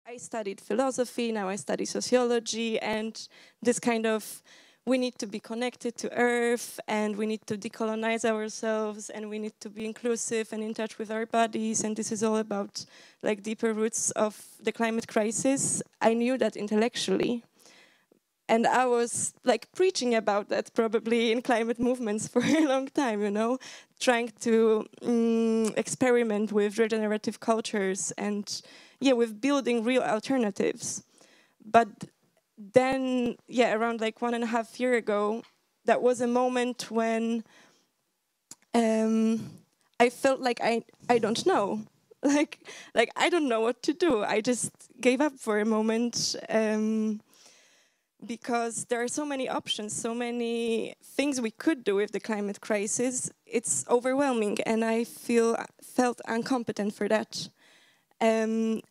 I studied philosophy, now I study sociology, and this kind of, we need to be connected to Earth, and we need to decolonize ourselves, and we need to be inclusive and in touch with our bodies, and this is all about like deeper roots of the climate crisis. I knew that intellectually, and I was like preaching about that probably in climate movements for a long time, you know, trying to experiment with regenerative cultures and with building real alternatives. But then, around like 1.5 years ago, that was a moment when I felt like I don't know. Like I don't know what to do. I just gave up for a moment because there are so many options, so many things we could do with the climate crisis. It's overwhelming, and I felt incompetent for that. And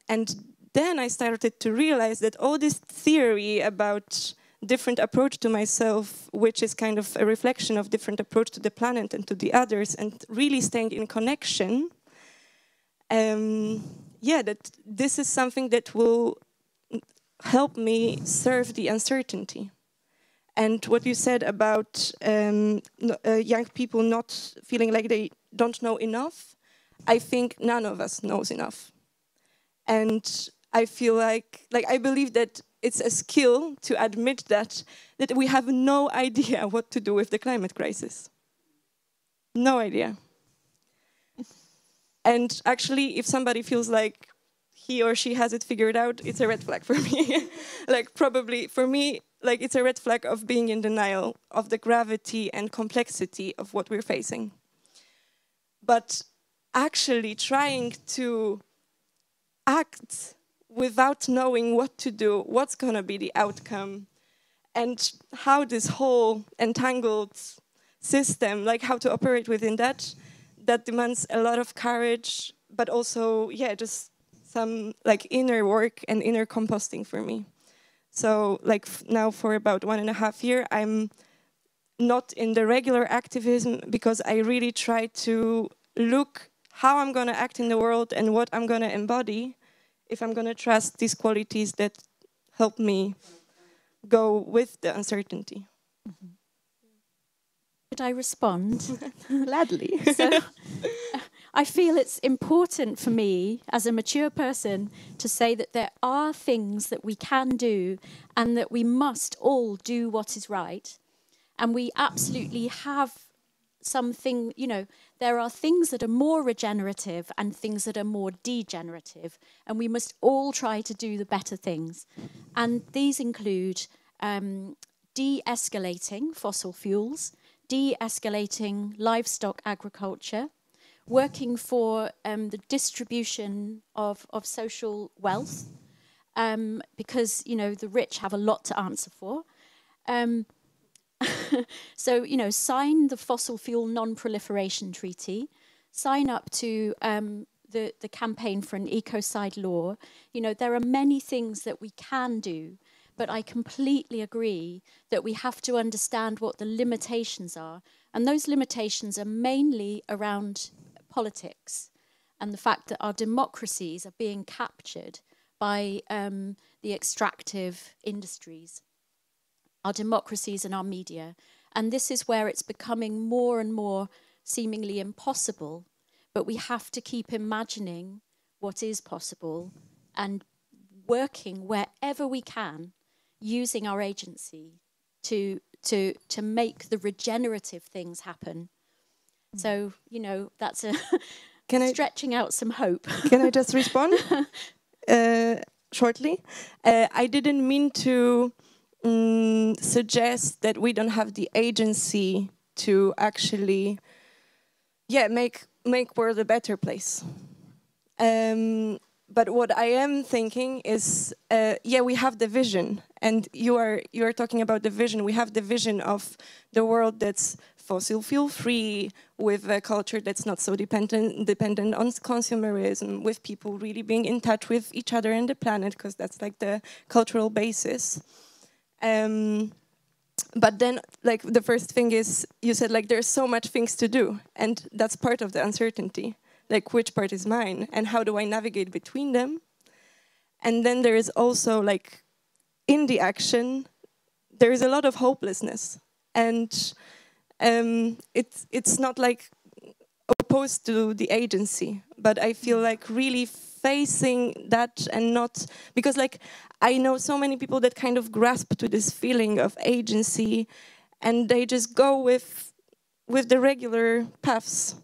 then I started to realize that all this theory about different approach to myself, which is kind of a reflection of different approach to the planet and to the others, and really staying in connection, that this is something that will help me serve the uncertainty. And what you said about young people not feeling like they don't know enough, I think none of us knows enough. And I feel like I believe that it's a skill to admit that we have no idea what to do with the climate crisis. No idea. And actually, if somebody feels like he or she has it figured out, it's a red flag for me. Like probably for me, like it's a red flag of being in denial of the gravity and complexity of what we're facing. But actually trying to act without knowing what to do, what's going to be the outcome, and how this whole entangled system, like how to operate within that demands a lot of courage, but also, just some like inner work and inner composting for me. So like now for about 1.5 years, I'm not in the regular activism because I really try to look how I'm going to act in the world and what I'm going to embody if I'm going to trust these qualities that help me go with the uncertainty. Mm-hmm. Could I respond? Gladly. So, I feel it's important for me as a mature person to say that there are things that we can do and that we must all do what is right. And we absolutely have something, there are things that are more regenerative and things that are more degenerative. And we must all try to do the better things. And these include de-escalating fossil fuels, de-escalating livestock agriculture, working for the distribution of social wealth, because, the rich have a lot to answer for. So, sign the Fossil Fuel Non-Proliferation Treaty, sign up to the campaign for an ecocide law. There are many things that we can do, but I completely agree that we have to understand what the limitations are. And those limitations are mainly around politics and the fact that our democracies are being captured by the extractive industries, our democracies and our media. And this is where it's becoming more and more seemingly impossible, but we have to keep imagining what is possible and working wherever we can, using our agency to make the regenerative things happen. So, that's stretching out some hope. Can I just respond shortly? I didn't mean to suggest that we don't have the agency to actually, make world a better place. But what I am thinking is, we have the vision, and you are talking about the vision. We have the vision of the world that's fossil fuel free, with a culture that's not so dependent on consumerism, with people really being in touch with each other and the planet, because that's like the cultural basis. But then, like, the first thing is, you said, like, there's so much things to do, and that's part of the uncertainty. Like, which part is mine, and how do I navigate between them? And then there is also like, in the action, there is a lot of hopelessness. And it's not like opposed to the agency, but I feel like really facing that and not, because like I know so many people that kind of grasp to this feeling of agency and they just go with the regular paths.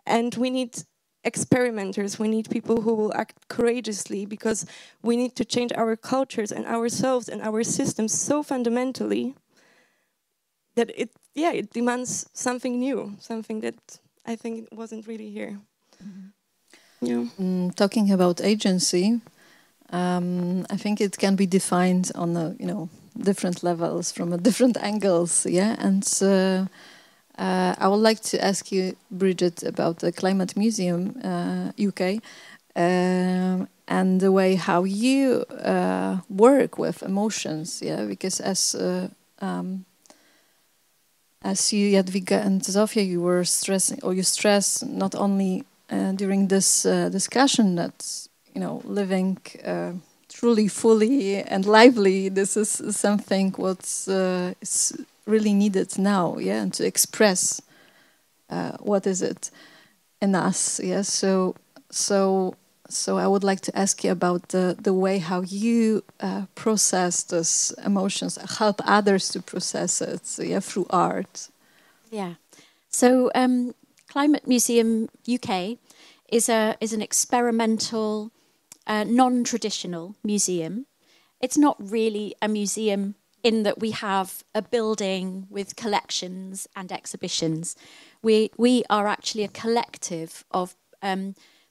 And we need experimenters, we need people who will act courageously, because we need to change our cultures and ourselves and our systems so fundamentally that it demands something new, something that I think wasn't really here. Yeah. Talking about agency, I think it can be defined on different levels from different angles. Yeah, and I would like to ask you, Bridget, about the Climate Museum UK and the way how you work with emotions. Yeah, because as you, Jadwiga and Zofia, you were stressing, or you stress not only during this discussion that living truly, fully, and lively. This is something what's is really needed now. Yeah, and to express what is it in us. Yeah, so I would like to ask you about the way how you process those emotions, help others to process it, yeah, through art. Yeah. So Climate Museum UK is an experimental, non-traditional museum. It's not really a museum in that we have a building with collections and exhibitions. We are actually a collective of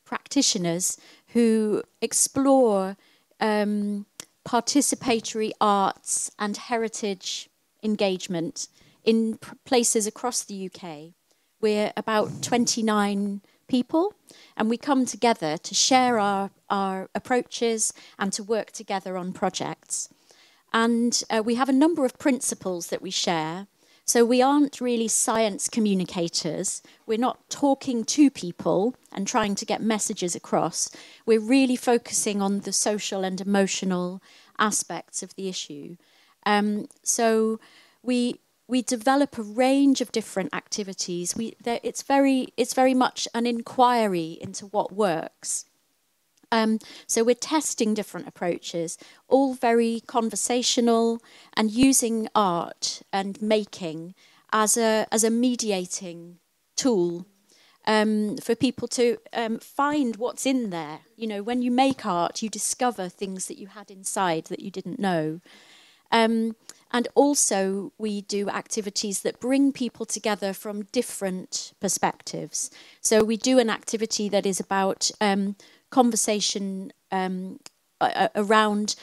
practitioners who explore participatory arts and heritage engagement in places across the UK. We're about 29 people, and we come together to share our approaches and to work together on projects. And we have a number of principles that we share. So we aren't really science communicators. We're not talking to people and trying to get messages across. We're really focusing on the social and emotional aspects of the issue. So we develop a range of different activities. It's very much an inquiry into what works. So we're testing different approaches, all very conversational, and using art and making as a mediating tool for people to find what's in there. You know, when you make art, you discover things that you had inside that you didn't know. And also we do activities that bring people together from different perspectives. So we do an activity that is about conversation around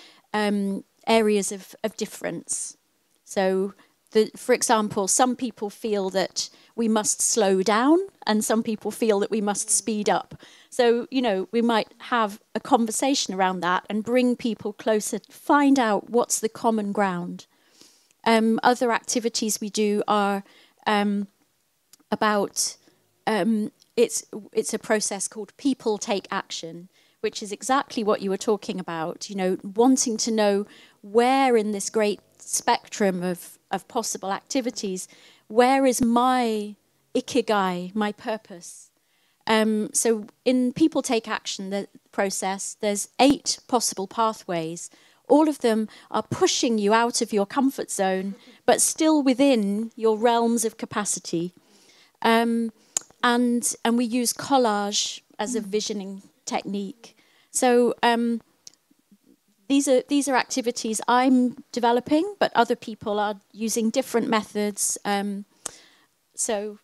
areas of difference. So, for example, some people feel that we must slow down and some people feel that we must speed up. So, you know, we might have a conversation around that and bring people closer, find out what's the common ground. Other activities we do are about it's a process called People Take Action, which is exactly what you were talking about, you know, wanting to know where in this great spectrum of possible activities, where is my ikigai, my purpose? So in People Take Action, the process, there's 8 possible pathways. All of them are pushing you out of your comfort zone, but still within your realms of capacity. And we use collage as a visioning technique. So these are activities I'm developing, but other people are using different methods. So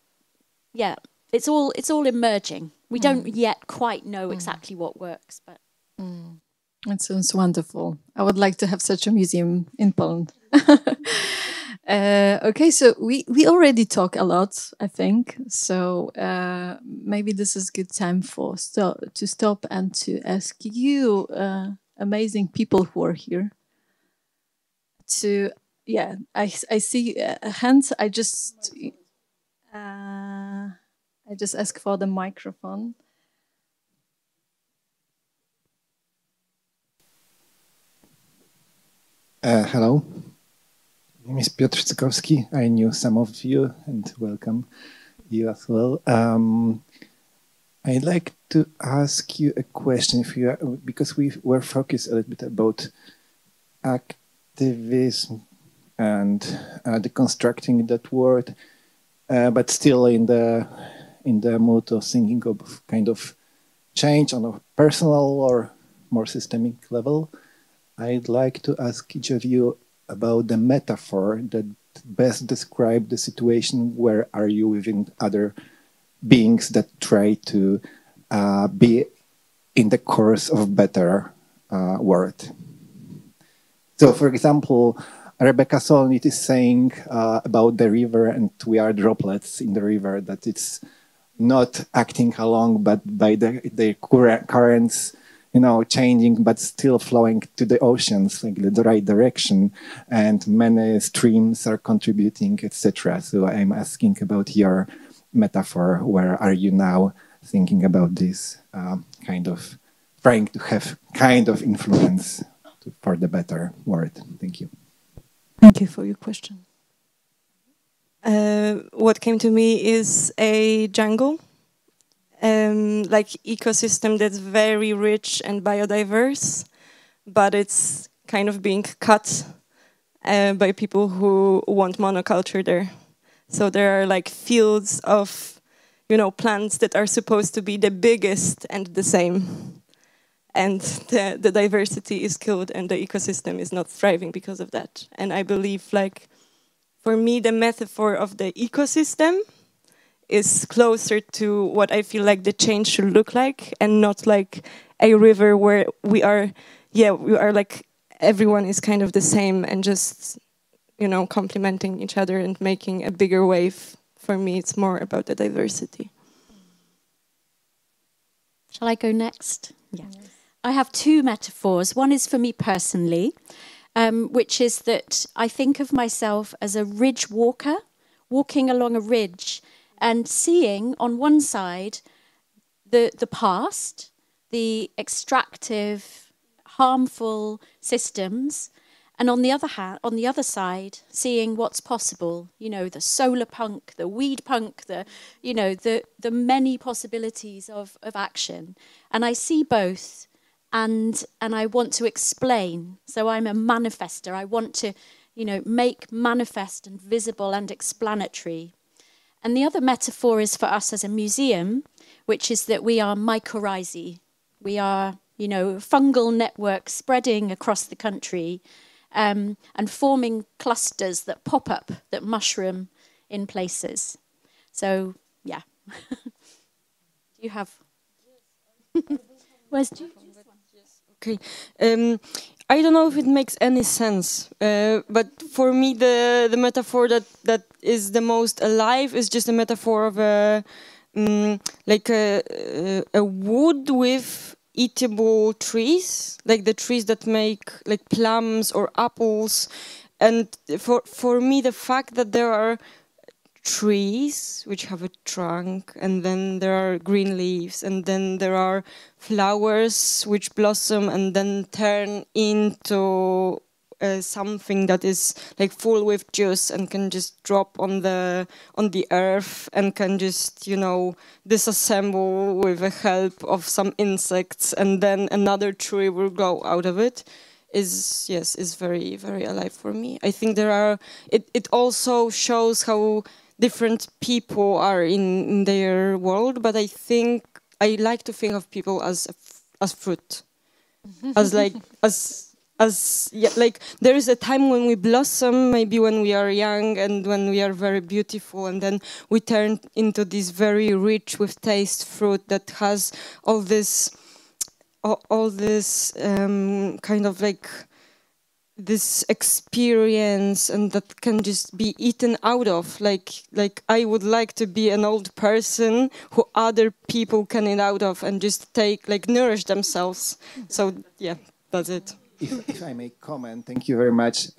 yeah, it's all emerging. We don't yet quite know exactly what works, but it sounds wonderful. I would like to have such a museum in Poland. Okay, so we already talk a lot, I think. So maybe this is a good time to stop and to ask you, amazing people who are here. I see hands. I just ask for the microphone. Hello. My name is Piotr Cykowski. I knew some of you and welcome you as well. I'd like to ask you a question because we were focused a little bit about activism and deconstructing that word, but still in the mood of thinking of kind of change on a personal or more systemic level. I'd like to ask each of you about the metaphor that best describes the situation where are you within other beings that try to be in the course of better world. So, for example, Rebecca Solnit is saying about the river, and we are droplets in the river, that it's not acting along, but by the currents, changing, but still flowing to the oceans, like the right direction, and many streams are contributing, etc. So I'm asking about your metaphor. Where are you now thinking about this kind of trying to have kind of influence for the better world? Thank you. Thank you for your question. What came to me is a jungle. Like ecosystem that's very rich and biodiverse, but it's kind of being cut by people who want monoculture there. So there are like fields of, plants that are supposed to be the biggest and the same. And the diversity is killed and the ecosystem is not thriving because of that. And I believe, like, for me, the metaphor of the ecosystem is closer to what I feel like the change should look like, and not like a river where we are like everyone is kind of the same and just, complementing each other and making a bigger wave. For me, it's more about the diversity. Shall I go next? Yeah. Yes. I have two metaphors. One is for me personally, which is that I think of myself as a ridge walker, walking along a ridge, and seeing on one side the past, the extractive, harmful systems, and on the other side, seeing what's possible. The solar punk, the weed punk, the many possibilities of action. And I see both, and I want to explain. So I'm a manifester. I want to, make manifest and visible and explanatory. And the other metaphor is for us as a museum, which is that we are mycorrhizae. We are, fungal networks spreading across the country and forming clusters that pop up, that mushroom in places. So, yeah. Do you have... Where's Jude? Okay. I don't know if it makes any sense, but for me the metaphor that is the most alive is just a metaphor of a wood with eatable trees, like the trees that make like plums or apples. And for me, the fact that there are trees which have a trunk, and then there are green leaves, and then there are flowers which blossom and then turn into something that is like full with juice and can just drop on the earth and can just disassemble with the help of some insects, and then another tree will grow out of it. Is very, very alive for me. I think it also shows how different people are in their world, but I think I like to think of people as fruit, like there is a time when we blossom, maybe when we are young and when we are very beautiful, and then we turn into this very rich with taste fruit that has all this kind of like this experience, and that can just be eaten out of. Like I would like to be an old person who other people can eat out of and just nourish themselves. So yeah, that's it. If I may comment, thank you very much,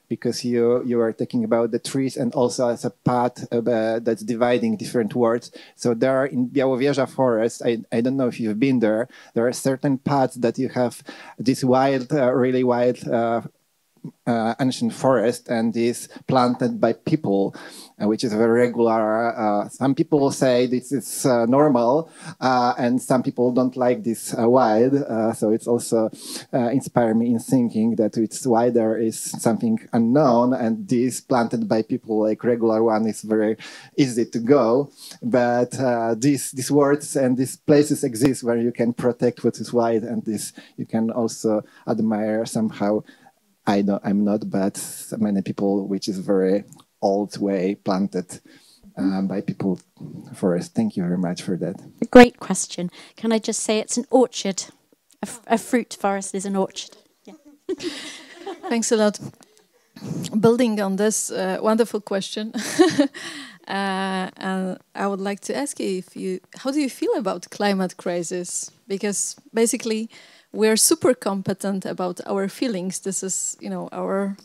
because you are talking about the trees and also as a path that's dividing different words. So there are in Białowieża forest, I don't know if you've been there, there are certain paths that you have this wild, really wild ancient forest and is planted by people, which is very regular. Some people say this is normal, and some people don't like this wild. So it's also inspired me in thinking that it's wider is something unknown, and this planted by people like regular one is very easy to go. But these words and these places exist where you can protect what is wild, and this you can also admire somehow. I'm not, but many people, which is very old way planted by people forest. Thank you very much for that. Great question. Can I just say it's an orchard? A fruit forest is an orchard. Yeah. Thanks a lot. Building on this wonderful question, I would like to ask you how do you feel about climate crisis? Because basically, we're super competent about our feelings. This is, our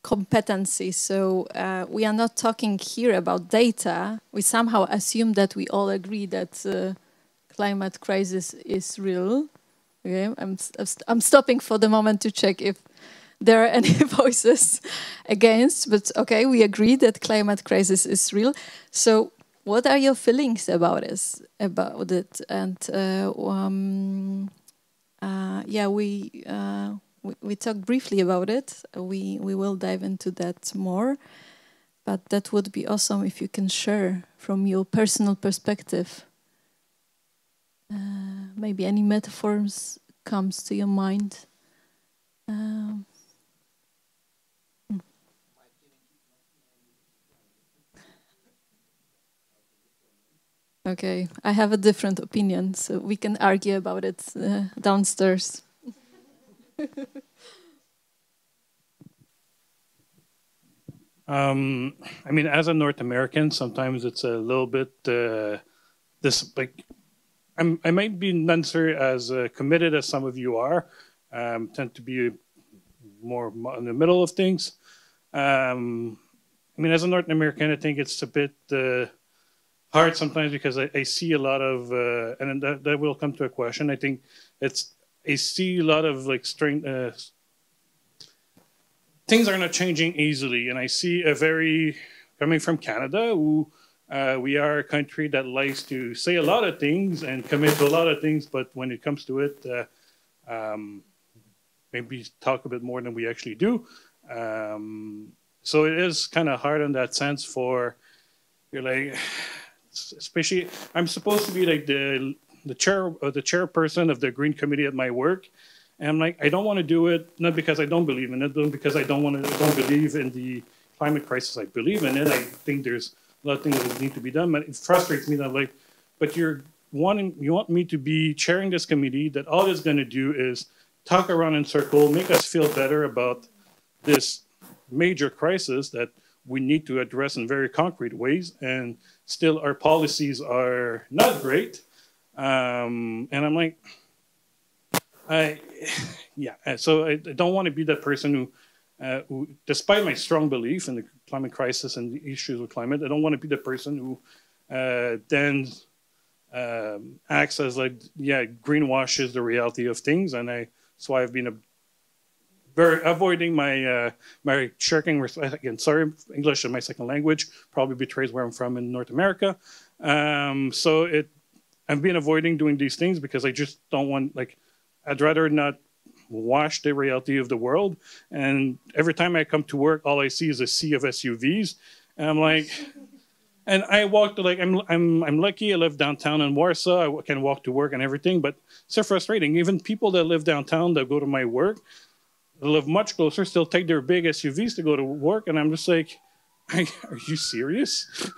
competency. So we are not talking here about data. We somehow assume that we all agree that climate crisis is real. Okay, I'm stopping for the moment to check if there are any voices against. But okay, we agree that climate crisis is real. So what are your feelings about it? And yeah, we talked briefly about it. We will dive into that more, but that would be awesome if you can share from your personal perspective. Maybe any metaphors comes to your mind. Okay, I have a different opinion, so we can argue about it downstairs. I mean, as a North American, sometimes it's a little bit I might be not necessarily as committed as some of you are. Tend to be more in the middle of things. I mean, as a North American, I think it's a bit hard sometimes because I see a lot of, and that will come to a question. I think I see a lot of things are not changing easily, and I see coming from Canada, who we are a country that likes to say a lot of things and commit to a lot of things, but when it comes to it, maybe talk a bit more than we actually do. So it is kind of hard in that sense especially, I'm supposed to be like the chairperson of the Green Committee at my work, and I'm like, I don't want to do it, not because I don't believe in it, but because I don't believe in the climate crisis. I believe in it. I think there's a lot of things that need to be done, but it frustrates me that but you want me to be chairing this committee that all it's going to do is talk around in circle, make us feel better about this major crisis that we need to address in very concrete ways, and still our policies are not great. And I'm like, so I don't want to be that person who, despite my strong belief in the climate crisis and the issues with climate, I don't want to be the person who then acts as greenwashes the reality of things. And that's why I've been very avoiding my shirking. Again, sorry, English is my second language. Probably betrays where I'm from in North America. So I've been avoiding doing these things because I just don't want, I'd rather not wash the reality of the world. And every time I come to work, all I see is a sea of SUVs, and I'm like, and I walk to I'm lucky I live downtown in Warsaw. I can walk to work and everything, but it's so frustrating. Even people that live downtown that go to my work, that live much closer, still take their big SUVs to go to work, and I'm just like, are you serious?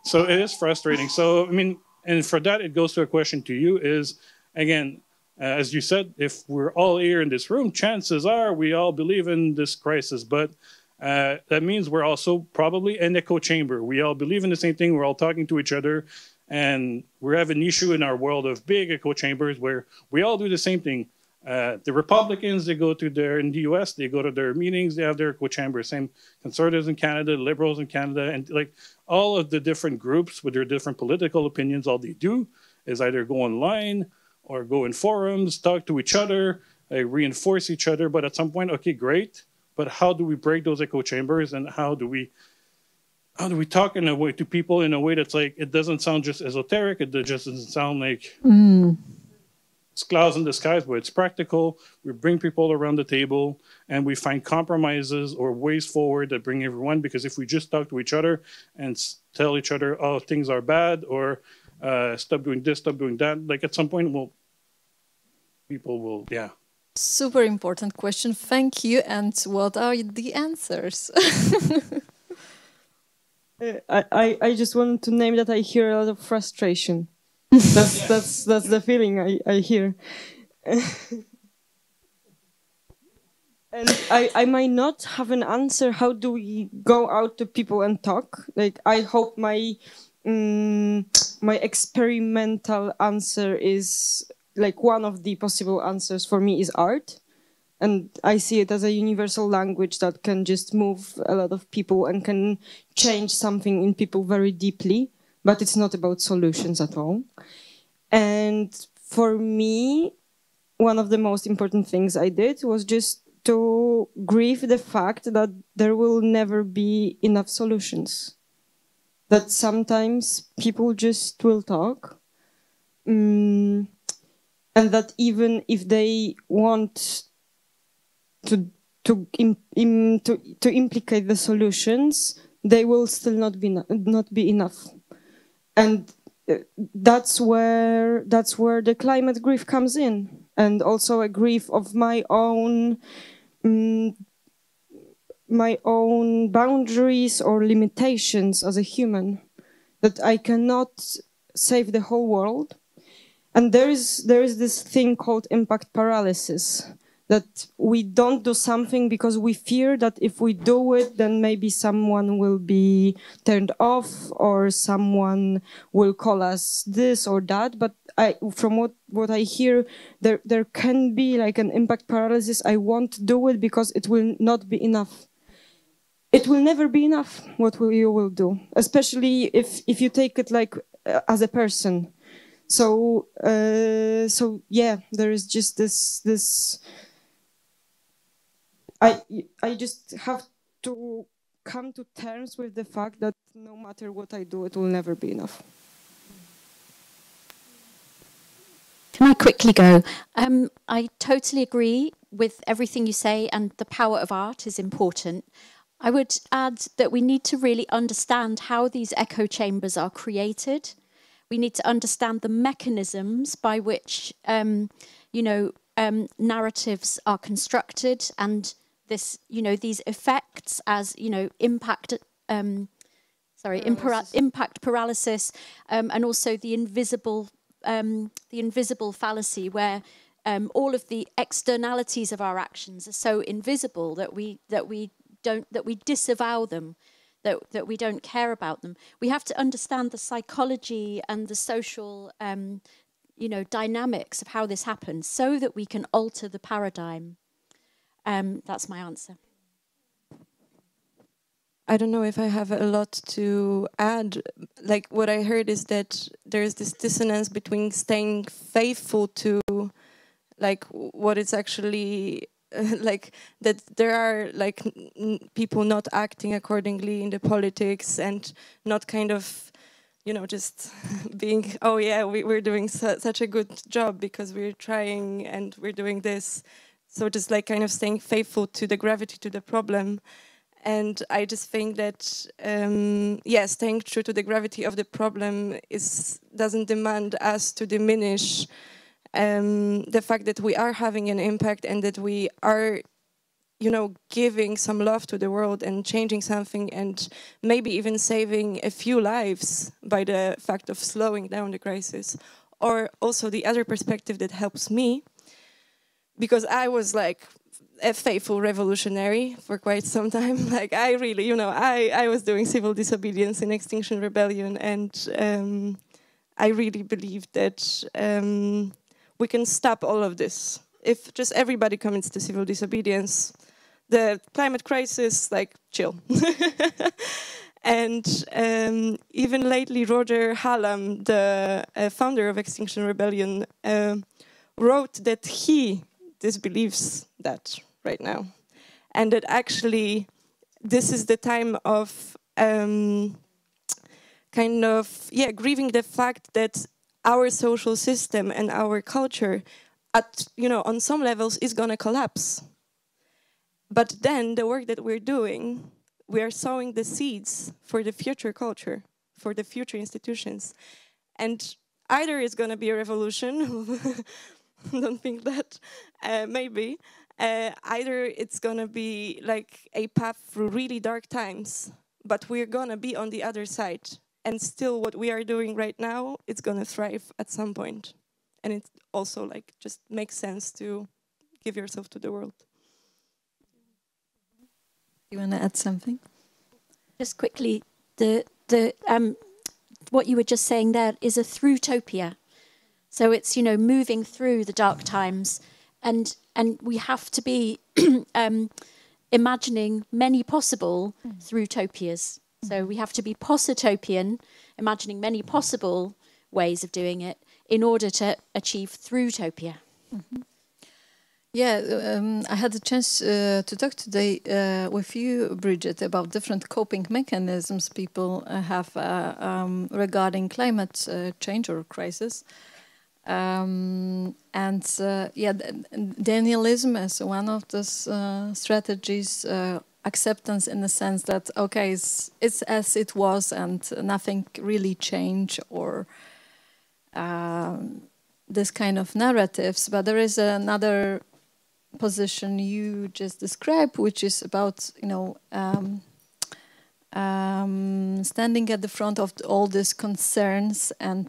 So it is frustrating. So I mean, and for that, it goes to a question to you is, again, as you said, if we're all here in this room, chances are we all believe in this crisis, but that means we're also probably an echo chamber. We all believe in the same thing. We're all talking to each other, and we have an issue in our world of big echo chambers where we all do the same thing. The Republicans, in the US, they go to their meetings, they have their echo chambers. Same conservatives in Canada, liberals in Canada, and all of the different groups with their different political opinions, all they do is either go online or go in forums, talk to each other, reinforce each other. But at some point, okay, great. but how do we break those echo chambers, and how do we talk in a way to people in a way that's like, it doesn't sound just esoteric, it just doesn't sound like it's clouds in the skies, but it's practical. We bring people around the table and we find compromises or ways forward that bring everyone, because if we just talk to each other and tell each other, oh, things are bad, or stop doing this, stop doing that, like at some point, well, people will, yeah. Super important question. Thank you. And what are the answers? I just wanted to name that I hear a lot of frustration. That's the feeling I hear. And I might not have an answer. How do we go out to people and talk? Like, I hope my my experimental answer is, like, one of the possible answers for me is art. And I see it as a universal language that can just move a lot of people and can change something in people very deeply. But it's not about solutions at all. And for me, one of the most important things I did was just to grieve the fact that there will never be enough solutions. That sometimes people just will talk. And that even if they want to implicate the solutions, they will still not be enough. And that's where the climate grief comes in, and also a grief of my own boundaries or limitations as a human, that I cannot save the whole world. And there is this thing called impact paralysis, that we don't do something because we fear that if we do it, then maybe someone will be turned off or someone will call us this or that. But from what I hear, there can be like an impact paralysis. I won't do it because it will not be enough. It will never be enough what you will do, especially if you take it like as a person. So yeah, there is just this. I just have to come to terms with the fact that no matter what I do, it will never be enough. Can I quickly go? I totally agree with everything you say, and the power of art is important. I would add that we need to really understand how these echo chambers are created. We need to understand the mechanisms by which, narratives are constructed, and this, these effects as, impact paralysis, and also the invisible fallacy, where all of the externalities of our actions are so invisible that we disavow them, that we don't care about them. We have to understand the psychology and the social dynamics of how this happens, so that we can alter the paradigm. That's my answer. I don't know if I have a lot to add. Like, what I heard is that there is this dissonance between staying faithful to, like, what is actually like, that there are like people not acting accordingly in the politics, and not kind of, just being, oh yeah, we're doing such a good job because we're trying and we're doing this. So just like kind of staying faithful to the gravity, to the problem. And I just think that, staying true to the gravity of the problem doesn't demand us to diminish the fact that we are having an impact, and that we are, giving some love to the world and changing something, and maybe even saving a few lives by the fact of slowing down the crisis. Or also the other perspective that helps me, because I was like a faithful revolutionary for quite some time. Like, I really, I was doing civil disobedience in Extinction Rebellion, and I really believe that we can stop all of this. If just everybody commits to civil disobedience, the climate crisis, like, chill. And even lately, Roger Hallam, the founder of Extinction Rebellion, wrote that he disbelieves that right now. and that actually this is the time of kind of grieving the fact that our social system and our culture on some levels is going to collapse. But then the work that we're doing, we are sowing the seeds for the future culture, for the future institutions. And either it's going to be a revolution, don't think that, maybe, either it's going to be like a path through really dark times, but we're going to be on the other side. And still what we are doing right now, it's going to thrive at some point. And it also like just makes sense to give yourself to the world. You want to add something? Just quickly, what you were just saying there is a through-topia. So it's, moving through the dark times, and we have to be imagining many possible through-topias. So we have to be positopian, imagining many possible ways of doing it in order to achieve through-topia. Mm-hmm. Yeah, I had the chance to talk today with you, Bridget, about different coping mechanisms people have regarding climate change or crisis. Denialism is one of those strategies, acceptance in the sense that, okay, it's as it was and nothing really changed, or this kind of narratives. But there is another position you just described, which is about, standing at the front of all these concerns and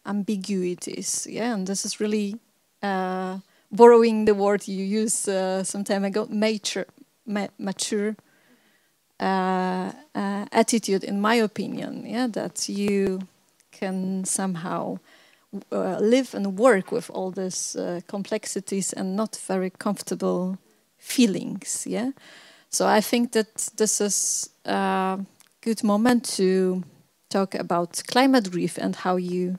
ambiguities. Yeah, and this is really borrowing the word you used some time ago, mature attitude, in my opinion. Yeah, that you can somehow live and work with all these complexities and not very comfortable feelings. Yeah, so I think that this is a good moment to talk about climate grief and how you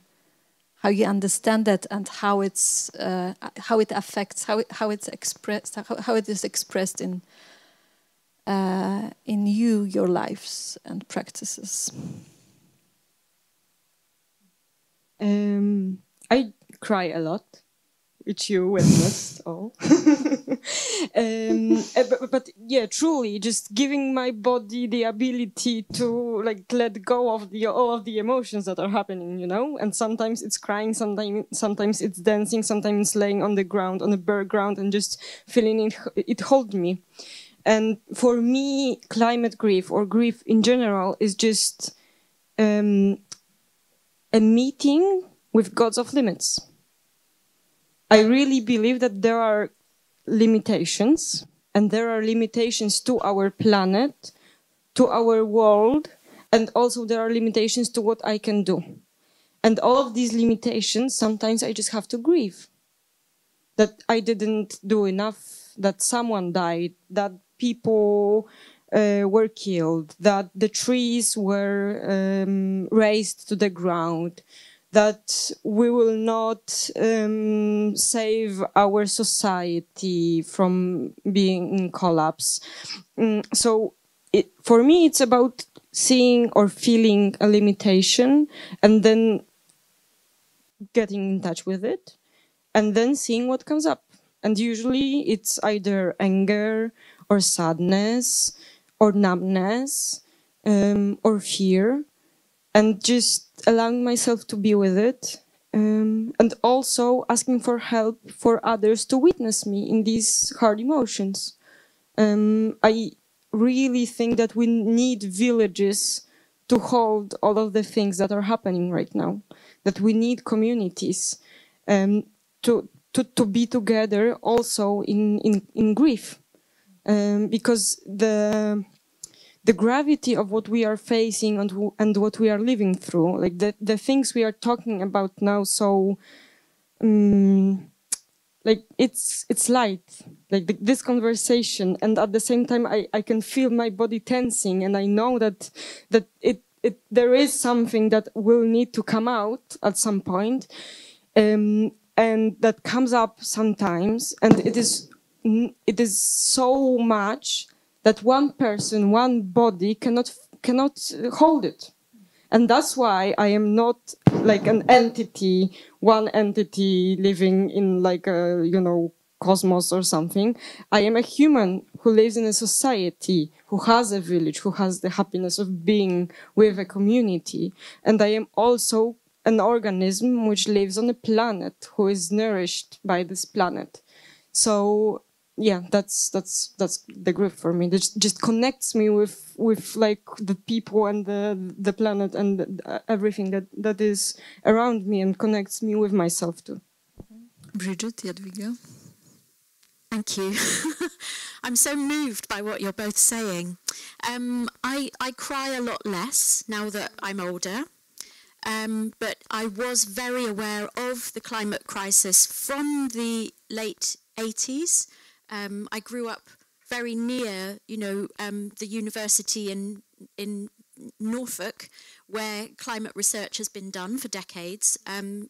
understand that and how it's how it affects, how it's expressed, how it is expressed in your lives and practices. I cry a lot, which you witnessed all. But yeah, truly, just giving my body the ability to like let go of all of the emotions that are happening, And sometimes it's crying, sometimes it's dancing, sometimes it's laying on the ground, on the bare ground, and just feeling it hold me. And for me, climate grief or grief in general is just a meeting with gods of limits. I really believe that there are limitations, and there are limitations to our planet, to our world, and also there are limitations to what I can do. And all of these limitations, sometimes I just have to grieve. That I didn't do enough, that someone died, that people were killed, that the trees were razed to the ground, that we will not save our society from being in collapse. So for me, it's about seeing or feeling a limitation and then getting in touch with it and then seeing what comes up. And usually it's either anger or sadness or numbness or fear, and just allowing myself to be with it, and also asking for help for others to witness me in these hard emotions. I really think that we need villages to hold all of the things that are happening right now, that we need communities to be together also in grief, because the gravity of what we are facing and what we are living through, like the things we are talking about now, so like it's light, like this conversation, and at the same time I can feel my body tensing, and I know that there is something that will need to come out at some point, and that comes up sometimes, and it is it is so much that one person, one body cannot hold it. And that's why I am not like an entity, one entity living in like a, you know, cosmos or something. I am a human who lives in a society, who has a village, who has the happiness of being with a community. And I am also an organism which lives on a planet, who is nourished by this planet. So yeah, that's the group for me. That just connects me with like the people and the planet and everything that is around me, and connects me with myself too. Bridget, Jadwiga. Thank you. I'm so moved by what you're both saying. I cry a lot less now that I'm older, but I was very aware of the climate crisis from the late 80s. I grew up very near, you know, the university in Norfolk, where climate research has been done for decades, and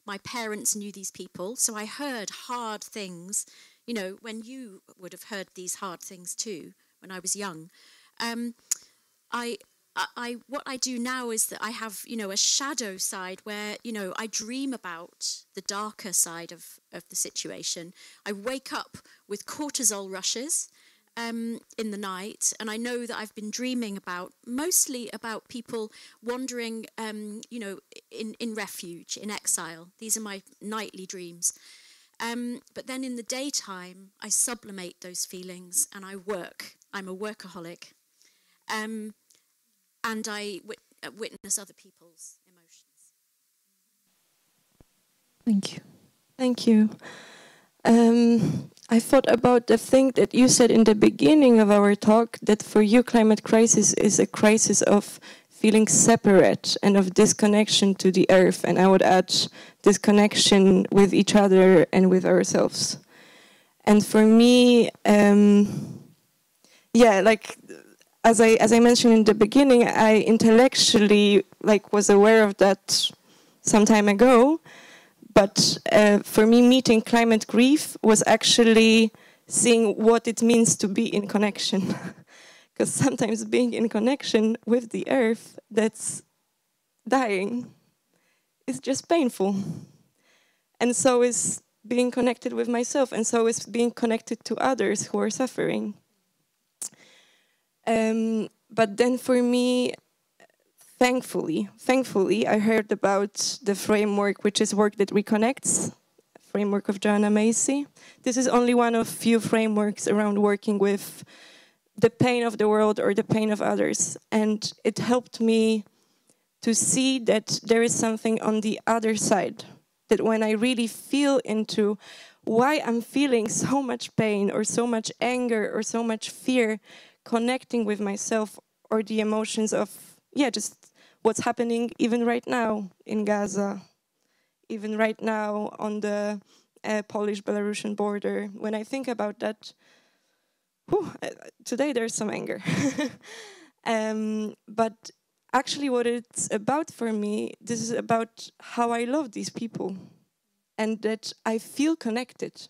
my parents knew these people, so I heard hard things, you know, when you would have heard these hard things too, when I was young. What I do now is that I have, you know, a shadow side where, you know, I dream about the darker side of the situation. I wake up with cortisol rushes in the night, and I know that I've been dreaming mostly about people wandering, you know, in refuge, in exile. These are my nightly dreams. But then in the daytime, I sublimate those feelings and I work. I'm a workaholic. And I witness other people's emotions. Thank you. Thank you. I thought about the thing that you said in the beginning of our talk, that for you climate crisis is a crisis of feeling separate and of disconnection to the earth. And I would add disconnection with each other and with ourselves. And for me, yeah, like, as I mentioned in the beginning, I intellectually was aware of that some time ago, but for me, meeting climate grief was actually seeing what it means to be in connection. Because sometimes being in connection with the earth that's dying is just painful. And so is being connected with myself, and so is being connected to others who are suffering. But then for me, thankfully, I heard about the framework, which is Work That Reconnects, framework of Joanna Macy. This is only one of few frameworks around working with the pain of the world or the pain of others. And it helped me to see that there is something on the other side, that when I really feel into why I'm feeling so much pain or so much anger or so much fear, connecting with myself or the emotions of, yeah, just what's happening even right now in Gaza, even right now on the Polish-Belarusian border. When I think about that, today there's some anger. But actually what it's about for me, this is about how I love these people and that I feel connected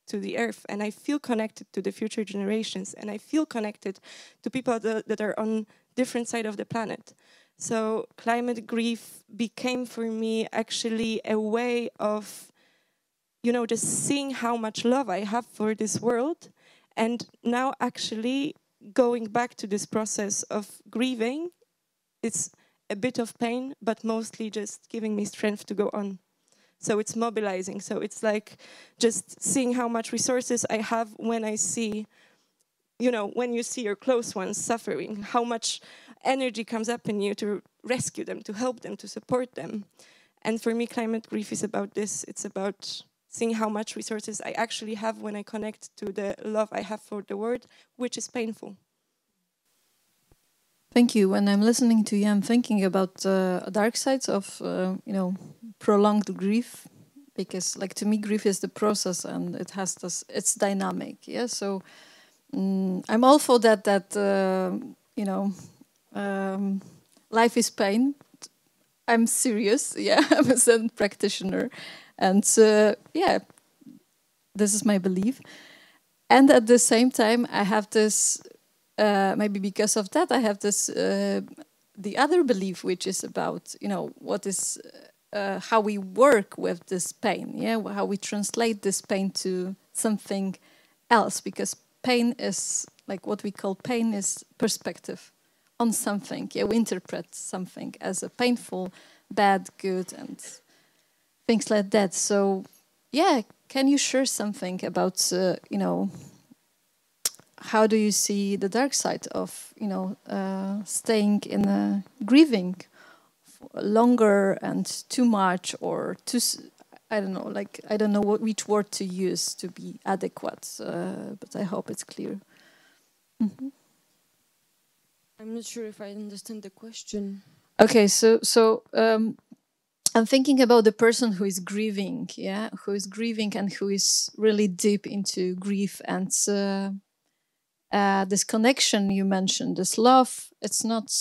to the earth, and I feel connected to the future generations, and I feel connected to people that are on different side of the planet. So climate grief became for me actually a way of, you know, just seeing how much love I have for this world, and now actually going back to this process of grieving. It's a bit of pain, but mostly just giving me strength to go on. So it's mobilizing. So it's like just seeing how much resources I have when I see, you know, when you see your close ones suffering, how much energy comes up in you to rescue them, to help them, to support them. And for me, climate grief is about this. It's about seeing how much resources I actually have when I connect to the love I have for the world, which is painful. Thank you. When I'm listening to you, I'm thinking about dark sides of, you know, prolonged grief, because, like, to me, grief is the process and it has this, it's dynamic. Yeah. So I'm all for that. You know, life is pain. I'm serious. Yeah, I'm a Zen practitioner, and yeah, this is my belief. And at the same time, I have this, maybe because of that, I have this, the other belief, which is about, what is, how we work with this pain, how we translate this pain to something else, because pain is, like what we call pain is perspective on something. We interpret something as a painful, bad, good, and things like that. So, can you share something about, how do you see the dark side of, staying in a grieving longer and too much, or too, I don't know, I don't know which word to use to be adequate, but I hope it's clear. Mm-hmm. I'm not sure if I understand the question. Okay, so I'm thinking about the person who is grieving, who is grieving and who is really deep into grief, and this connection you mentioned, this love, it's not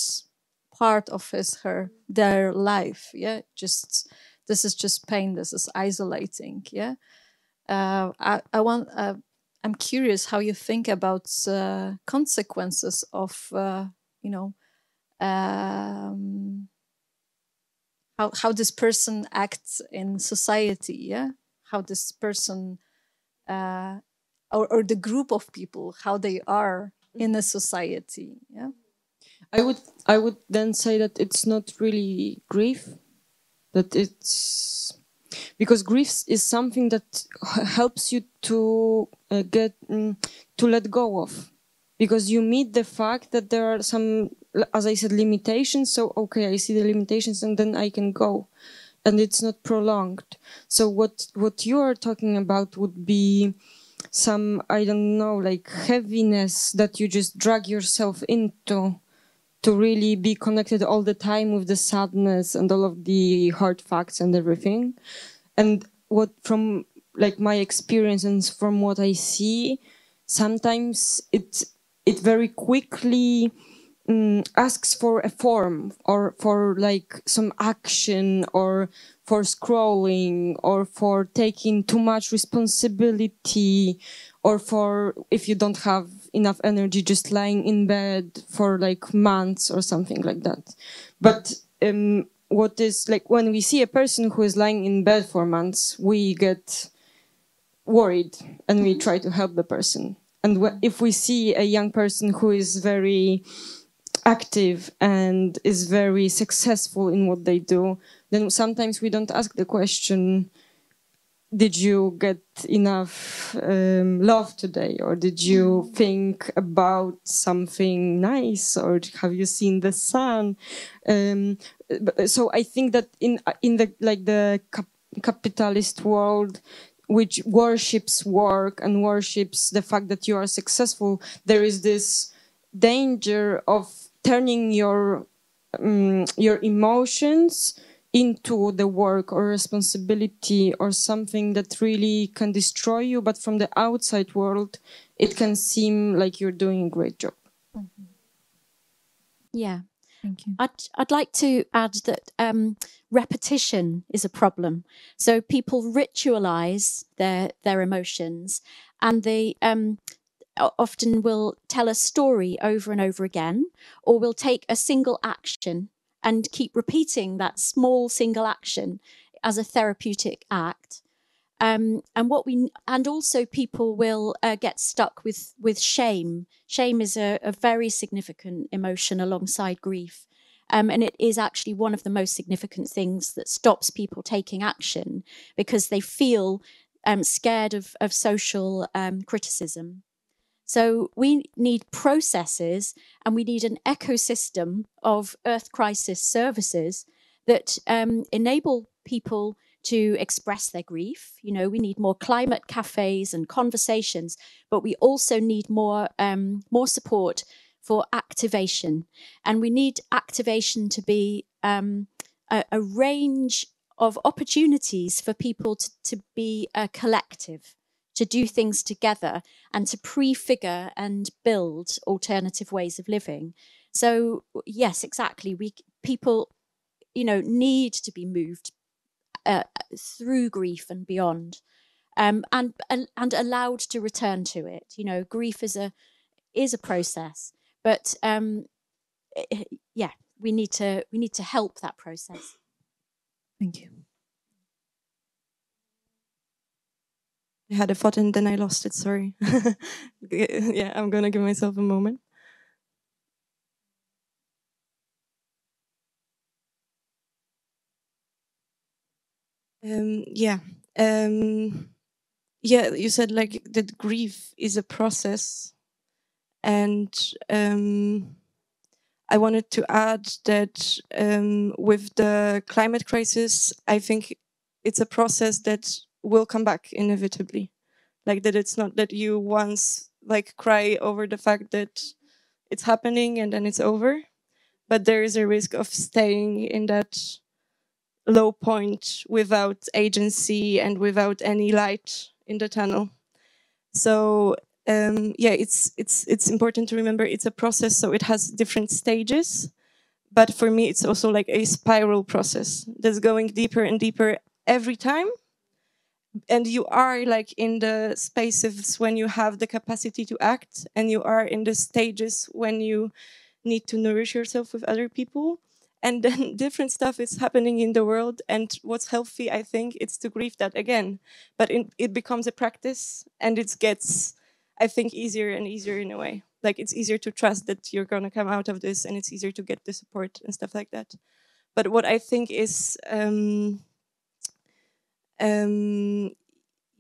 part of their life, just this is just pain, this is isolating, I'm curious how you think about consequences of how this person acts in society, how this person or the group of people, how they are in a society, I would then say that it's not really grief, that it's because grief is something that helps you to get to let go of, because you meet the fact that there are some, as I said, limitations. So okay, I see the limitations, and then I can go, and it's not prolonged. So what you are talking about would be some, I don't know, like heaviness that you just drag yourself into, to really be connected all the time with the sadness and all of the hard facts and everything. And what, from like my experience and from what I see, sometimes it very quickly asks for a form, or for like some action, or for scrolling, or for taking too much responsibility, or for, if you don't have enough energy, just lying in bed for like months or something like that. But what is, like, when we see a person who is lying in bed for months, we get worried and we try to help the person. And if we see a young person who is very active and is very successful in what they do, then sometimes we don't ask the question, did you get enough love today? Or did you think about something nice? Or have you seen the sun? So I think that in the capitalist world, which worships work and worships the fact that you are successful, there is this danger of turning your emotions into the work or responsibility or something that really can destroy you. But from the outside world, it can seem like you're doing a great job. Mm-hmm. Yeah. Thank you. I'd like to add that repetition is a problem. So people ritualize their emotions, and they often will tell a story over and over again, or will take a single action and keep repeating that small single action as a therapeutic act. And also people will get stuck with shame. Shame is a very significant emotion alongside grief. And it is actually one of the most significant things that stops people taking action, because they feel scared of social criticism. So we need processes, and we need an ecosystem of Earth crisis services that enable people to express their grief. You know, we need more climate cafes and conversations, but we also need more support for activation. And we need activation to be a range of opportunities for people to be a collective, to do things together and to prefigure and build alternative ways of living. So yes, exactly. People, need to be moved through grief and beyond. and allowed to return to it. You know, grief is a process, but yeah, we need to help that process. Thank you. I had a thought and then I lost it, sorry. Yeah, I'm gonna give myself a moment. Yeah, you said like that grief is a process, and I wanted to add that with the climate crisis, I think it's a process that will come back inevitably. Like that it's not that you once like cry over the fact that it's happening and then it's over, but there is a risk of staying in that low point without agency and without any light in the tunnel. So yeah, it's important to remember it's a process, so it has different stages. But for me, it's also like a spiral process that's going deeper and deeper every time. And you are like in the spaces when you have the capacity to act, and you are in the stages when you need to nourish yourself with other people. And then different stuff is happening in the world. And what's healthy, I think, it's to grieve that again. But it becomes a practice, and it gets, I think, easier and easier in a way. Like it's easier to trust that you're going to come out of this, and it's easier to get the support and stuff like that. But what I think is,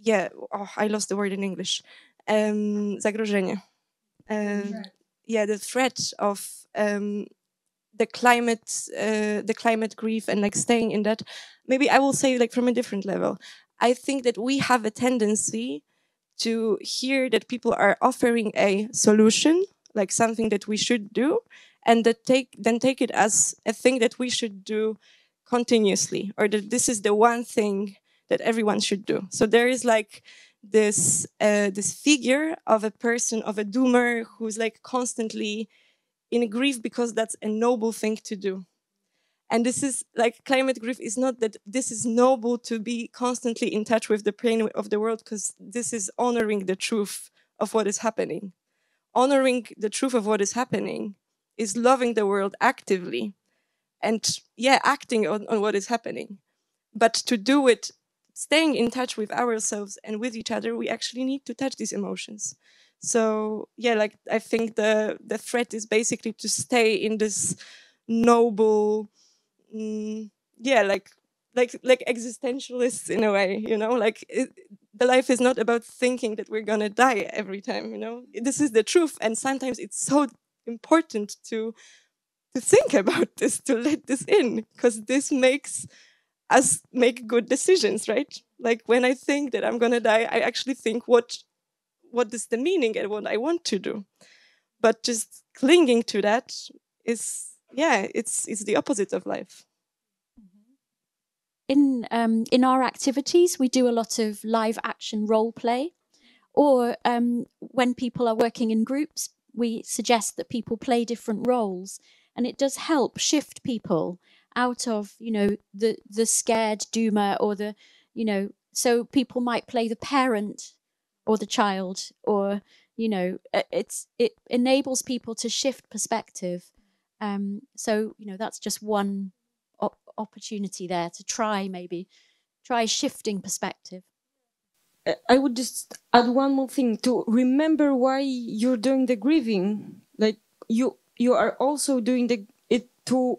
yeah, I lost the word in English. Zagrożenie. Yeah, the threat of the climate grief and like staying in that. Maybe I will say like from a different level. I think that we have a tendency to hear that people are offering a solution, like something that we should do, and that then take it as a thing that we should do continuously, or that this is the one thing that everyone should do. So there is like this figure of a person, of a doomer, who's like constantly in grief because that's a noble thing to do. And this is like climate grief is not that this is noble to be constantly in touch with the pain of the world, because this is honoring the truth of what is happening. Honoring the truth of what is happening is loving the world actively and, yeah, acting on what is happening. But to do it, staying in touch with ourselves and with each other, we actually need to touch these emotions. So, yeah, like I think the threat is basically to stay in this noble, yeah, like existentialists in a way, you know, like the life is not about thinking that we're gonna die every time, you know. This is the truth, and sometimes it's so important to think about this, to let this in, because this makes us make good decisions, right? Like when I think that I'm gonna die, I actually think what is the meaning and what I want to do. But just clinging to that is, yeah, it's the opposite of life. In our activities, we do a lot of live action role play, or when people are working in groups, we suggest that people play different roles, and it does help shift people out of, you know, the scared doomer, or the, you know, so people might play the parent or the child, or, you know, it enables people to shift perspective. So, you know, that's just one opportunity there to try shifting perspective. I would just add one more thing, to remember why you're doing the grieving. Like you are also doing it to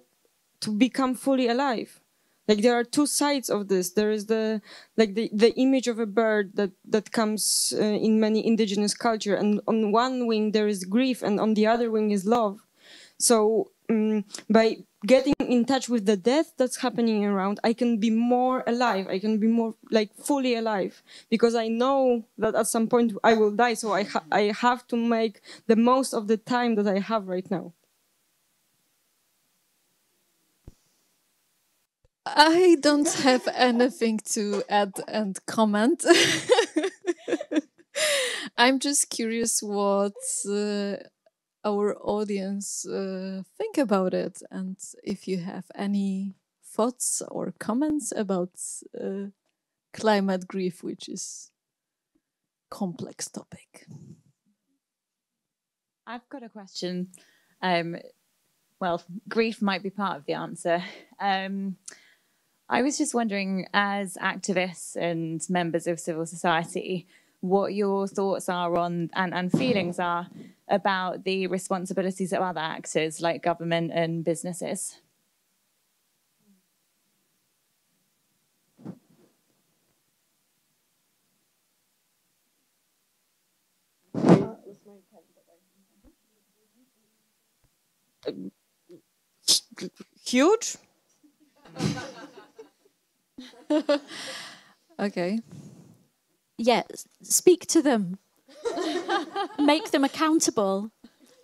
become fully alive. Like there are two sides of this. There is the image of a bird that comes in many indigenous culture, and on one wing there is grief, and on the other wing is love. So by getting in touch with the death that's happening around, I can be more alive. I can be more like fully alive, because I know that at some point I will die. So I have to make the most of the time that I have right now. I don't have anything to add and comment. I'm just curious what our audience think about it, and if you have any thoughts or comments about climate grief, which is complex topic. I've got a question. Well, grief might be part of the answer. I was just wondering, as activists and members of civil society, what your thoughts are on and feelings are about the responsibilities of other actors like government and businesses. Huge. Okay. Yeah, speak to them. Make them accountable.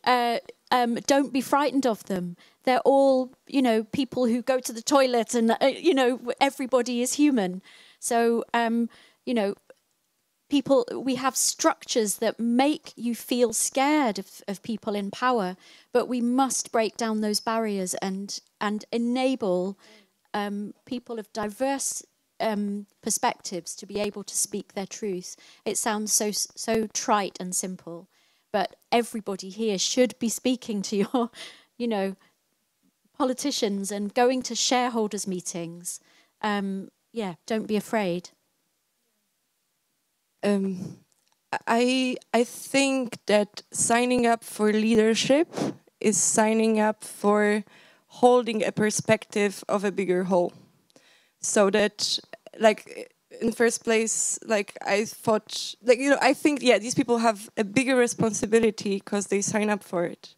Don't be frightened of them. They're all, you know, people who go to the toilet and, you know, everybody is human. So, you know, we have structures that make you feel scared of people in power, but we must break down those barriers and enable people of diverse perspectives to be able to speak their truth. It sounds so trite and simple, but everybody here should be speaking to your, you know, politicians and going to shareholders meetings. Yeah, don't be afraid. I think that signing up for leadership is signing up for holding a perspective of a bigger whole. So that, like, in the first place, like, I thought, like, you know, I think, yeah, these people have a bigger responsibility because they sign up for it.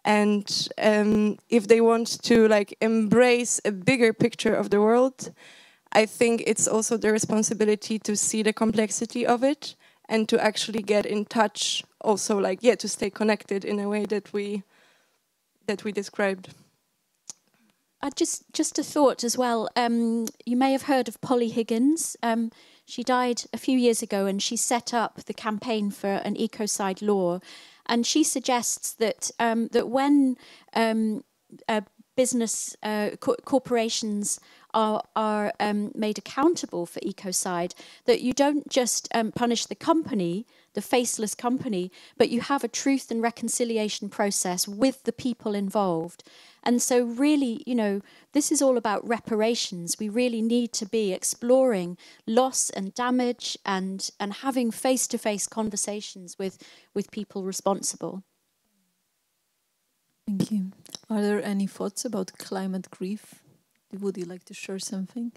And if they want to, like, embrace a bigger picture of the world, I think it's also their responsibility to see the complexity of it and to actually get in touch, also, like, yeah, to stay connected in a way that we described. Just a thought as well. You may have heard of Polly Higgins. She died a few years ago, and she set up the campaign for an ecocide law. And she suggests that that when business corporations are made accountable for ecocide, that you don't just punish the company, the faceless company, but you have a truth and reconciliation process with the people involved. And so really, you know, this is all about reparations. We really need to be exploring loss and damage and having face-to-face conversations with people responsible. Thank you. Are there any thoughts about climate grief? Would you like to share something?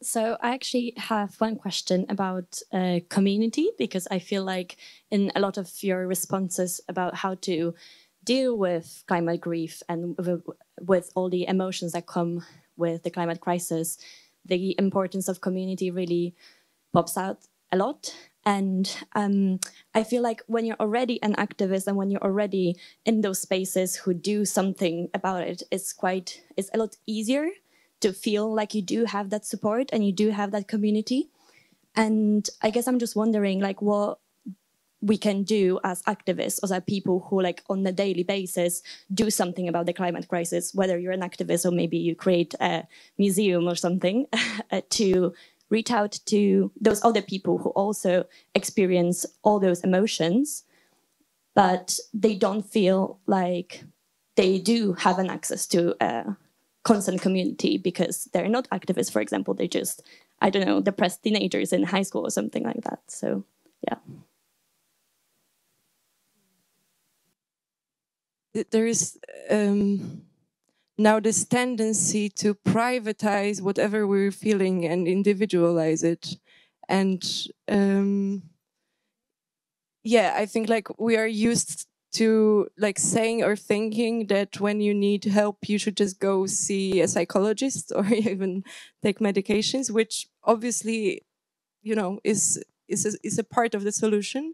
So I actually have one question about community, because I feel like in a lot of your responses about how to deal with climate grief and with all the emotions that come with the climate crisis, the importance of community really pops out a lot. And I feel like when you're already an activist and when you're already in those spaces who do something about it, it's a lot easier to feel like you do have that support and you do have that community. And I guess I'm just wondering, like, what we can do as activists, or as people who, like, on a daily basis do something about the climate crisis, whether you're an activist or maybe you create a museum or something, to reach out to those other people who also experience all those emotions, but they don't feel like they do have an access to a constant community because they're not activists, for example. They're just, I don't know, depressed teenagers in high school or something like that. So, yeah. There is now this tendency to privatize whatever we're feeling and individualize it. And yeah, I think, like, we are used to, like, saying or thinking that when you need help, you should just go see a psychologist or even take medications, which obviously, you know, is a part of the solution.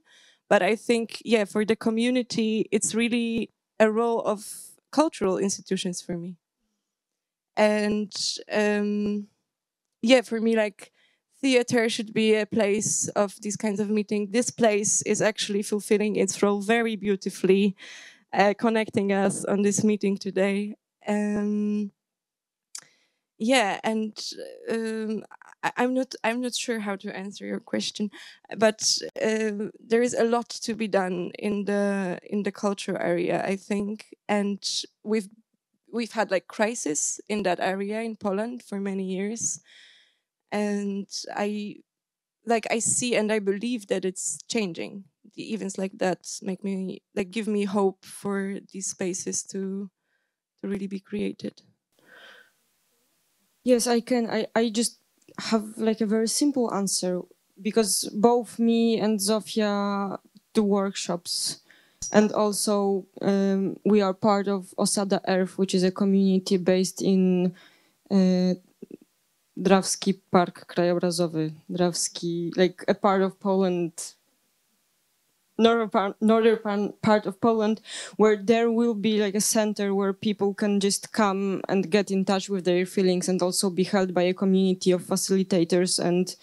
But I think, yeah, for the community, it's really a role of cultural institutions for me. And yeah, for me, like, theater should be a place of these kinds of meeting. This place is actually fulfilling its role very beautifully, connecting us on this meeting today. Yeah, and I'm not sure how to answer your question, but there is a lot to be done in the culture area, I think, and we've had like crisis in that area in Poland for many years, and I see and I believe that it's changing. The events like that give me hope for these spaces to really be created. Yes, I can. I just have like a very simple answer, because both me and Zofia do workshops, and also we are part of Osada Earth, which is a community based in Drawski Park Krajobrazowy. Drawski, like a part of Poland, northern part of Poland, where there will be like a center where people can just come and get in touch with their feelings, and also be held by a community of facilitators and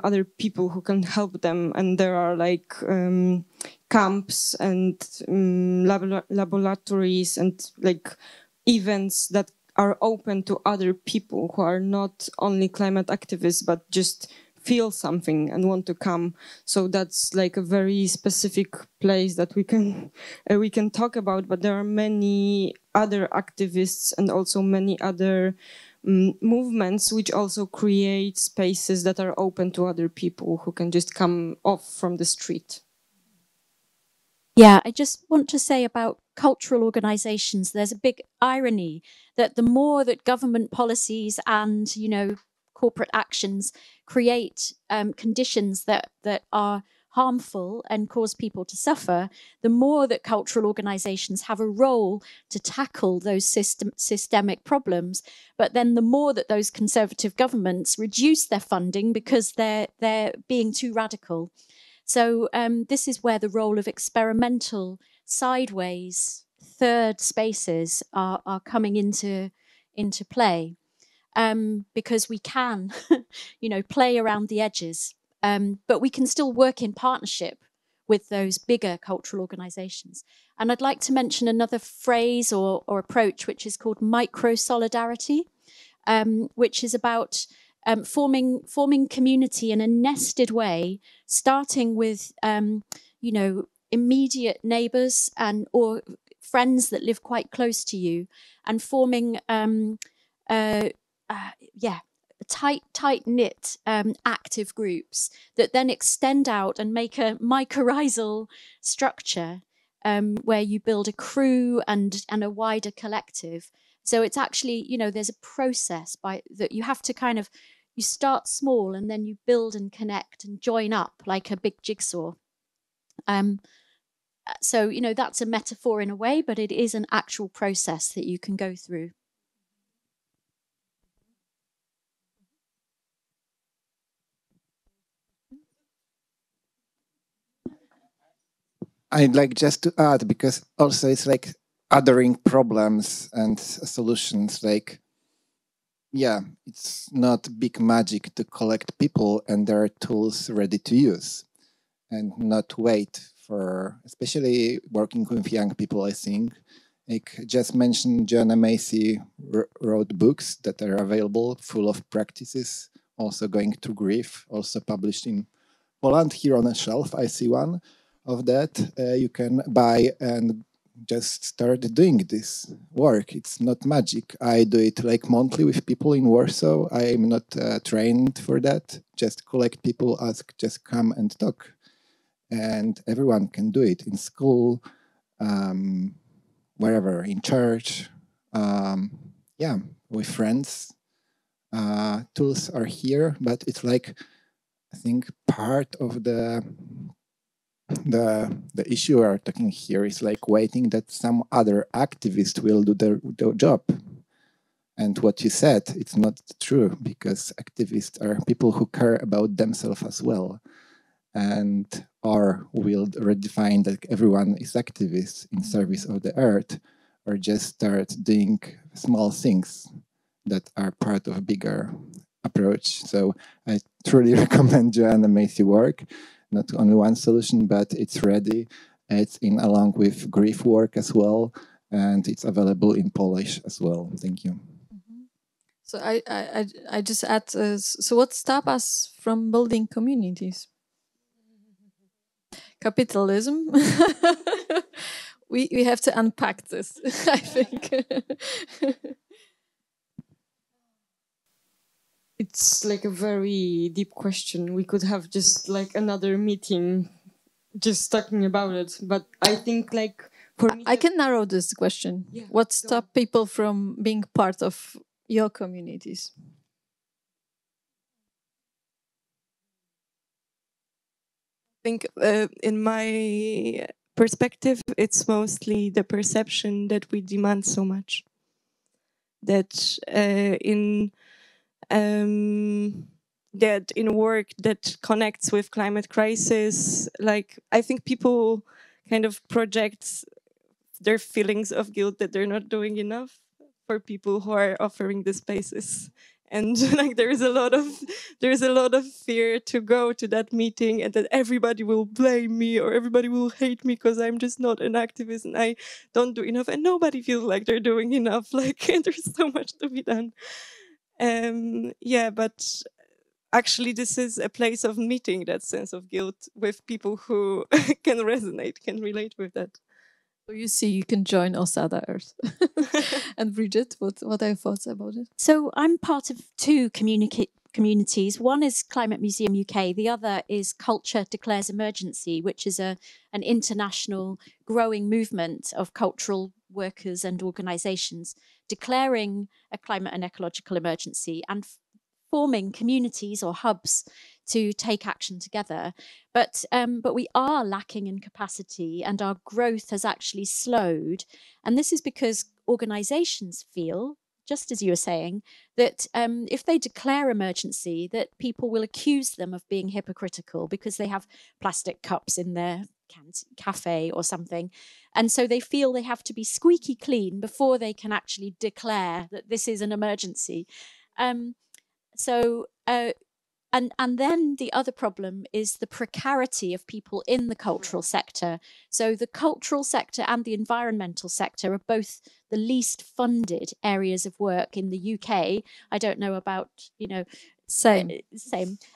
other people who can help them. And there are like camps and laboratories and like events that are open to other people who are not only climate activists but just feel something and want to come. So that's like a very specific place that we can talk about. But there are many other activists and also many other movements which also create spaces that are open to other people who can just come off from the street. Yeah, I just want to say about cultural organizations, there's a big irony that the more that government policies and, corporate actions create conditions that are harmful and cause people to suffer, the more that cultural organizations have a role to tackle those systemic problems. But then the more that those conservative governments reduce their funding because they're being too radical. So this is where the role of experimental, sideways, third spaces are coming into play. Because we can, play around the edges, but we can still work in partnership with those bigger cultural organizations. And I'd like to mention another phrase or approach, which is called micro-solidarity, which is about forming community in a nested way, starting with, immediate neighbors or friends that live quite close to you, and forming tight-knit active groups that then extend out and make a mycorrhizal structure where you build a crew and a wider collective. So it's actually, there's a process that you have to you start small and then you build and connect and join up like a big jigsaw. So, that's a metaphor in a way, but it is an actual process that you can go through. I'd like just to add, because also it's like othering problems and solutions. Like, yeah, it's not big magic to collect people, and there are tools ready to use, and not wait for, especially working with young people, I think. Like just mentioned, Joanna Macy wrote books that are available, full of practices, also going through grief, also published in Poland. Here on a shelf, I see one of that. You can buy and just start doing this work. It's not magic. I do it like monthly with people in Warsaw. I'm not trained for that. Just collect people, ask, just come and talk. And everyone can do it in school, wherever, in church, yeah, with friends. Tools are here, but it's like, I think part of the issue we are talking here is like waiting that some other activist will do their job. And what you said, it's not true, because activists are people who care about themselves as well, and or will redefine that everyone is activist in service of the earth, or just start doing small things that are part of bigger approach. So I truly recommend Joanna Macy's work. Not only one solution, but it's ready. It's in along with grief work as well, and it's available in Polish as well. Thank you. So I just add. So what stops us from building communities? Capitalism. we have to unpack this, I think. It's like a very deep question. We could have just like another meeting just talking about it. But I think like for me... I can narrow this question. Yeah, what stops people from being part of your communities? I think in my perspective, it's mostly the perception that we demand so much. That in work that connects with climate crisis, like I think people kind of project their feelings of guilt that they're not doing enough for people who are offering the spaces. And like there is a lot of fear to go to that meeting, and that everybody will blame me or everybody will hate me because I'm just not an activist and I don't do enough, and nobody feels like they're doing enough. Like there's so much to be done. Yeah, but actually this is a place of meeting that sense of guilt with people who can resonate, can relate with that. So you see, you can join Osada Earth. And Bridget, what are your thoughts about it? So I'm part of two communities. One is Climate Museum UK. The other is Culture Declares Emergency, which is an international growing movement of cultural workers and organisations declaring a climate and ecological emergency and forming communities or hubs to take action together. But we are lacking in capacity, and our growth has actually slowed. And this is because organisations feel, just as you were saying, that if they declare emergency, that people will accuse them of being hypocritical because they have plastic cups in their cafe or something. And so they feel they have to be squeaky clean before they can actually declare that this is an emergency. And then the other problem is the precarity of people in the cultural sector. So the cultural sector and the environmental sector are both the least funded areas of work in the UK. I don't know about, Same.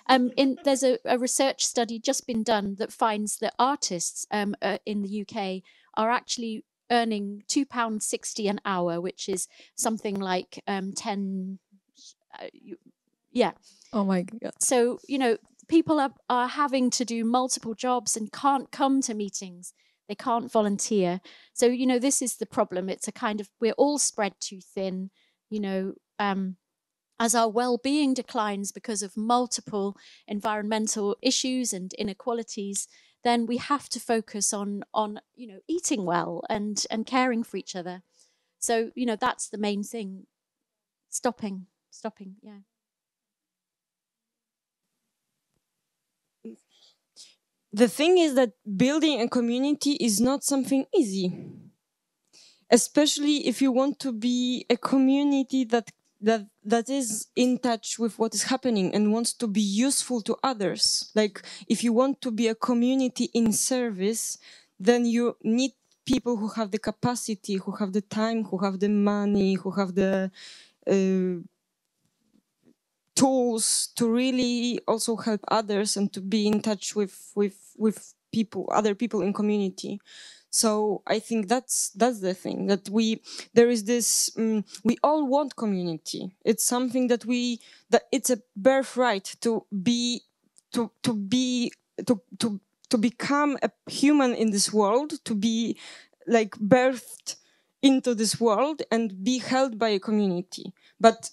There's a research study just been done that finds that artists in the UK are actually earning £2.60 an hour, which is something like 10. Yeah. Oh my God. So, people are having to do multiple jobs and can't come to meetings. They can't volunteer. So, this is the problem. It's a kind of, we're all spread too thin, as our well-being declines because of multiple environmental issues and inequalities, then we have to focus on eating well and caring for each other. So, that's the main thing. Stopping, yeah. The thing is that building a community is not something easy, especially if you want to be a community that is in touch with what is happening and wants to be useful to others. Like if you want to be a community in service, then you need people who have the capacity, who have the time, who have the money, who have the tools to really also help others and to be in touch with people, other people in community. So I think that's the thing, that there is this we all want community. It's something that it's a birthright to become a human in this world, to be like birthed into this world and be held by a community. But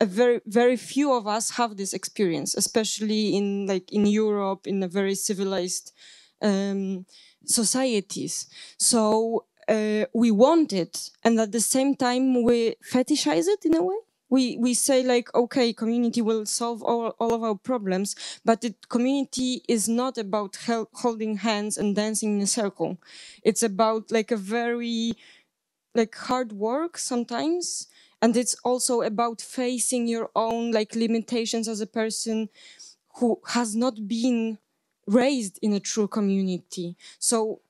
a very, very few of us have this experience, especially in Europe, in a very civilized societies. So we want it, and at the same time we fetishize it in a way. We say like, okay, community will solve all of our problems, but community is not about holding hands and dancing in a circle. It's about like a very hard work sometimes, And it's also about facing your own like limitations as a person who has not been raised in a true community. So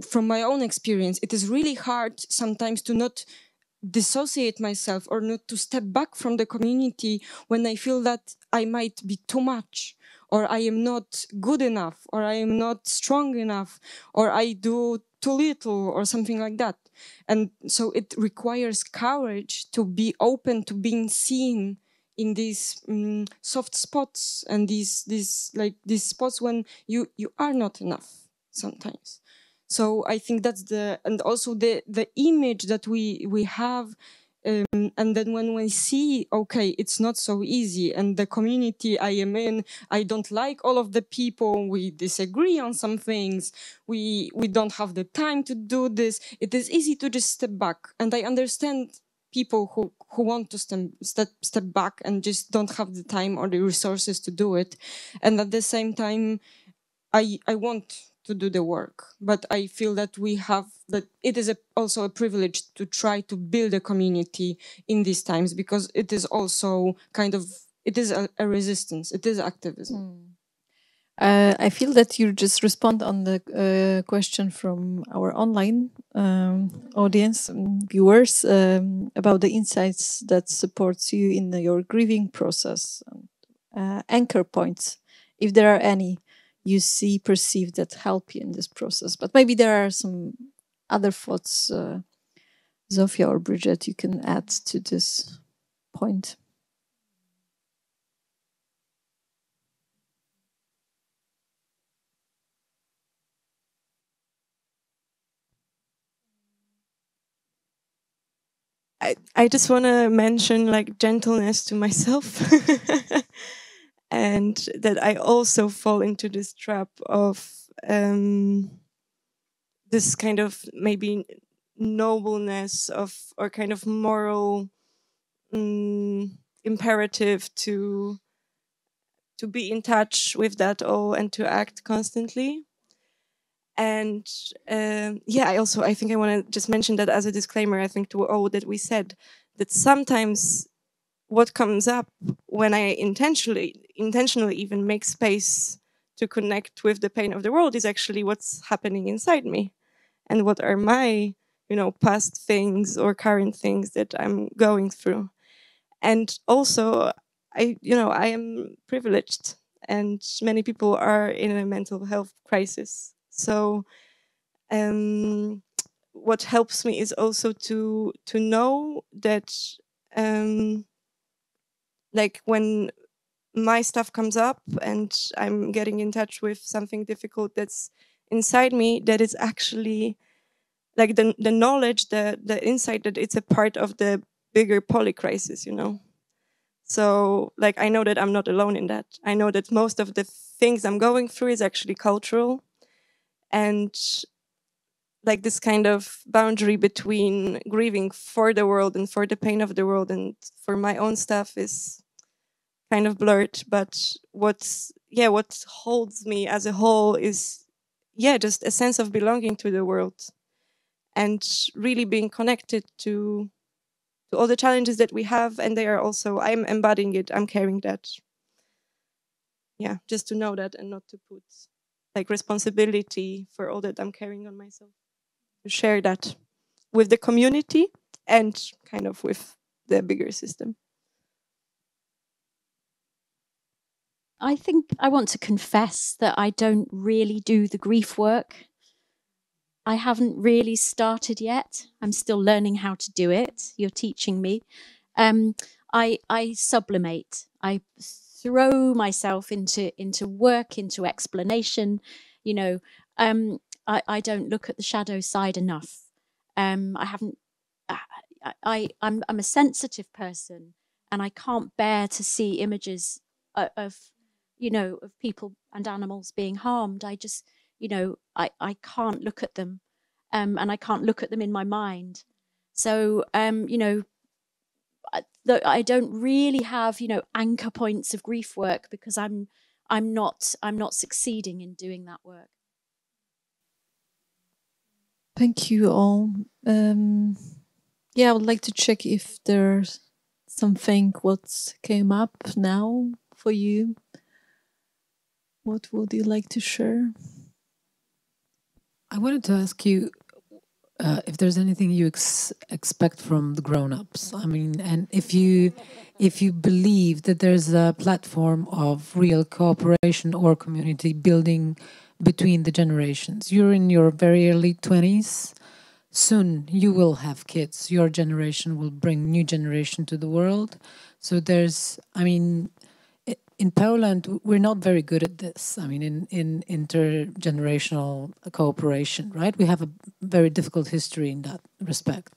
from my own experience, it is really hard sometimes to not dissociate myself or not to step back from the community when I feel that I might be too much, or I am not good enough, or I am not strong enough, or I do too little, or something like that. And so it requires courage to be open to being seen in these soft spots and these spots when you are not enough sometimes. So I think that's and also the image that we have, and then when we see, okay, it's not so easy, and the community I am in, I don't like all of the people, we disagree on some things, we don't have the time to do this, it is easy to just step back. And I understand people who want to step back and just don't have the time or the resources to do it. And at the same time, I want to do the work, but I feel that it is also a privilege to try to build a community in these times, because it is also it is a resistance, it is activism. I feel that you just respond on the question from our online audience and viewers about the insights that supports you in your grieving process, anchor points, if there are any you see, perceive that help you in this process. But maybe there are some other thoughts, Zofia or Bridget, you can add to this point. I just want to mention like gentleness to myself. And that I also fall into this trap of this kind of maybe nobleness or kind of moral imperative to be in touch with that all and to act constantly. And I think I want to just mention that as a disclaimer, I think to all that we said, that sometimes what comes up when I intentionally even make space to connect with the pain of the world is actually what's happening inside me, and what are my, past things or current things that I'm going through. And also, I am privileged, and many people are in a mental health crisis. So, what helps me is also to know that. Like when my stuff comes up and I'm getting in touch with something difficult that's inside me, that is actually like the knowledge, the insight that it's a part of the bigger poly crisis, So like I know that I'm not alone in that. I know that most of the things I'm going through is actually cultural, and like this kind of boundary between grieving for the world and for the pain of the world and for my own stuff is kind of blurred. But what holds me as a whole is just a sense of belonging to the world and really being connected to all the challenges that we have, and they are also, I'm embodying it, I'm carrying that. Yeah, just to know that and not to put like responsibility for all that I'm carrying on myself. To share that with the community and kind of with the bigger system. I think I want to confess that I don't really do the grief work. I haven't really started yet. I'm still learning how to do it. You're teaching me. I sublimate. I throw myself into work, into explanation. I don't look at the shadow side enough. I haven't. I'm a sensitive person, and I can't bear to see images of people and animals being harmed. I just, I can't look at them, and I can't look at them in my mind. So, I don't really have, anchor points of grief work because I'm not succeeding in doing that work. Thank you all. Yeah, I would like to check if there's something what came up now for you. What would you like to share? I wanted to ask you if there's anything you expect from the grown-ups. I mean, and if you believe that there's a platform of real cooperation or community building between the generations. You're in your very early 20s. Soon you will have kids. Your generation will bring new generation to the world. So there's, I mean, in Poland, we're not very good at this. I mean, in intergenerational cooperation, right? We have a very difficult history in that respect.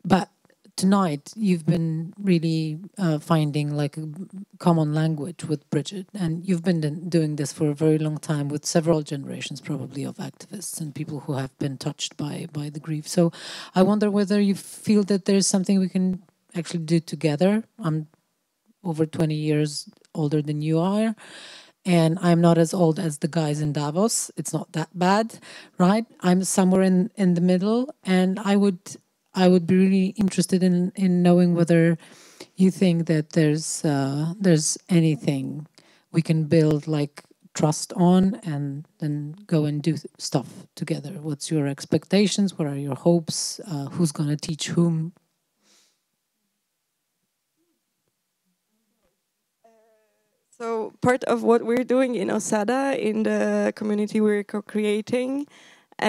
But tonight, you've been really finding like a common language with Bridget, and you've been doing this for a very long time with several generations, probably, of activists and people who have been touched by the grief. So I wonder whether you feel that there's something we can actually do together. I'm over 20 years older than you are, and I'm not as old as the guys in Davos. It's not that bad, right? I'm somewhere in the middle, and I would be really interested in knowing whether you think that there's anything we can build like trust on and then go and do stuff together. What's your expectations? What are your hopes? Who's going to teach whom? So part of what we're doing in Osada, in the community we're co-creating,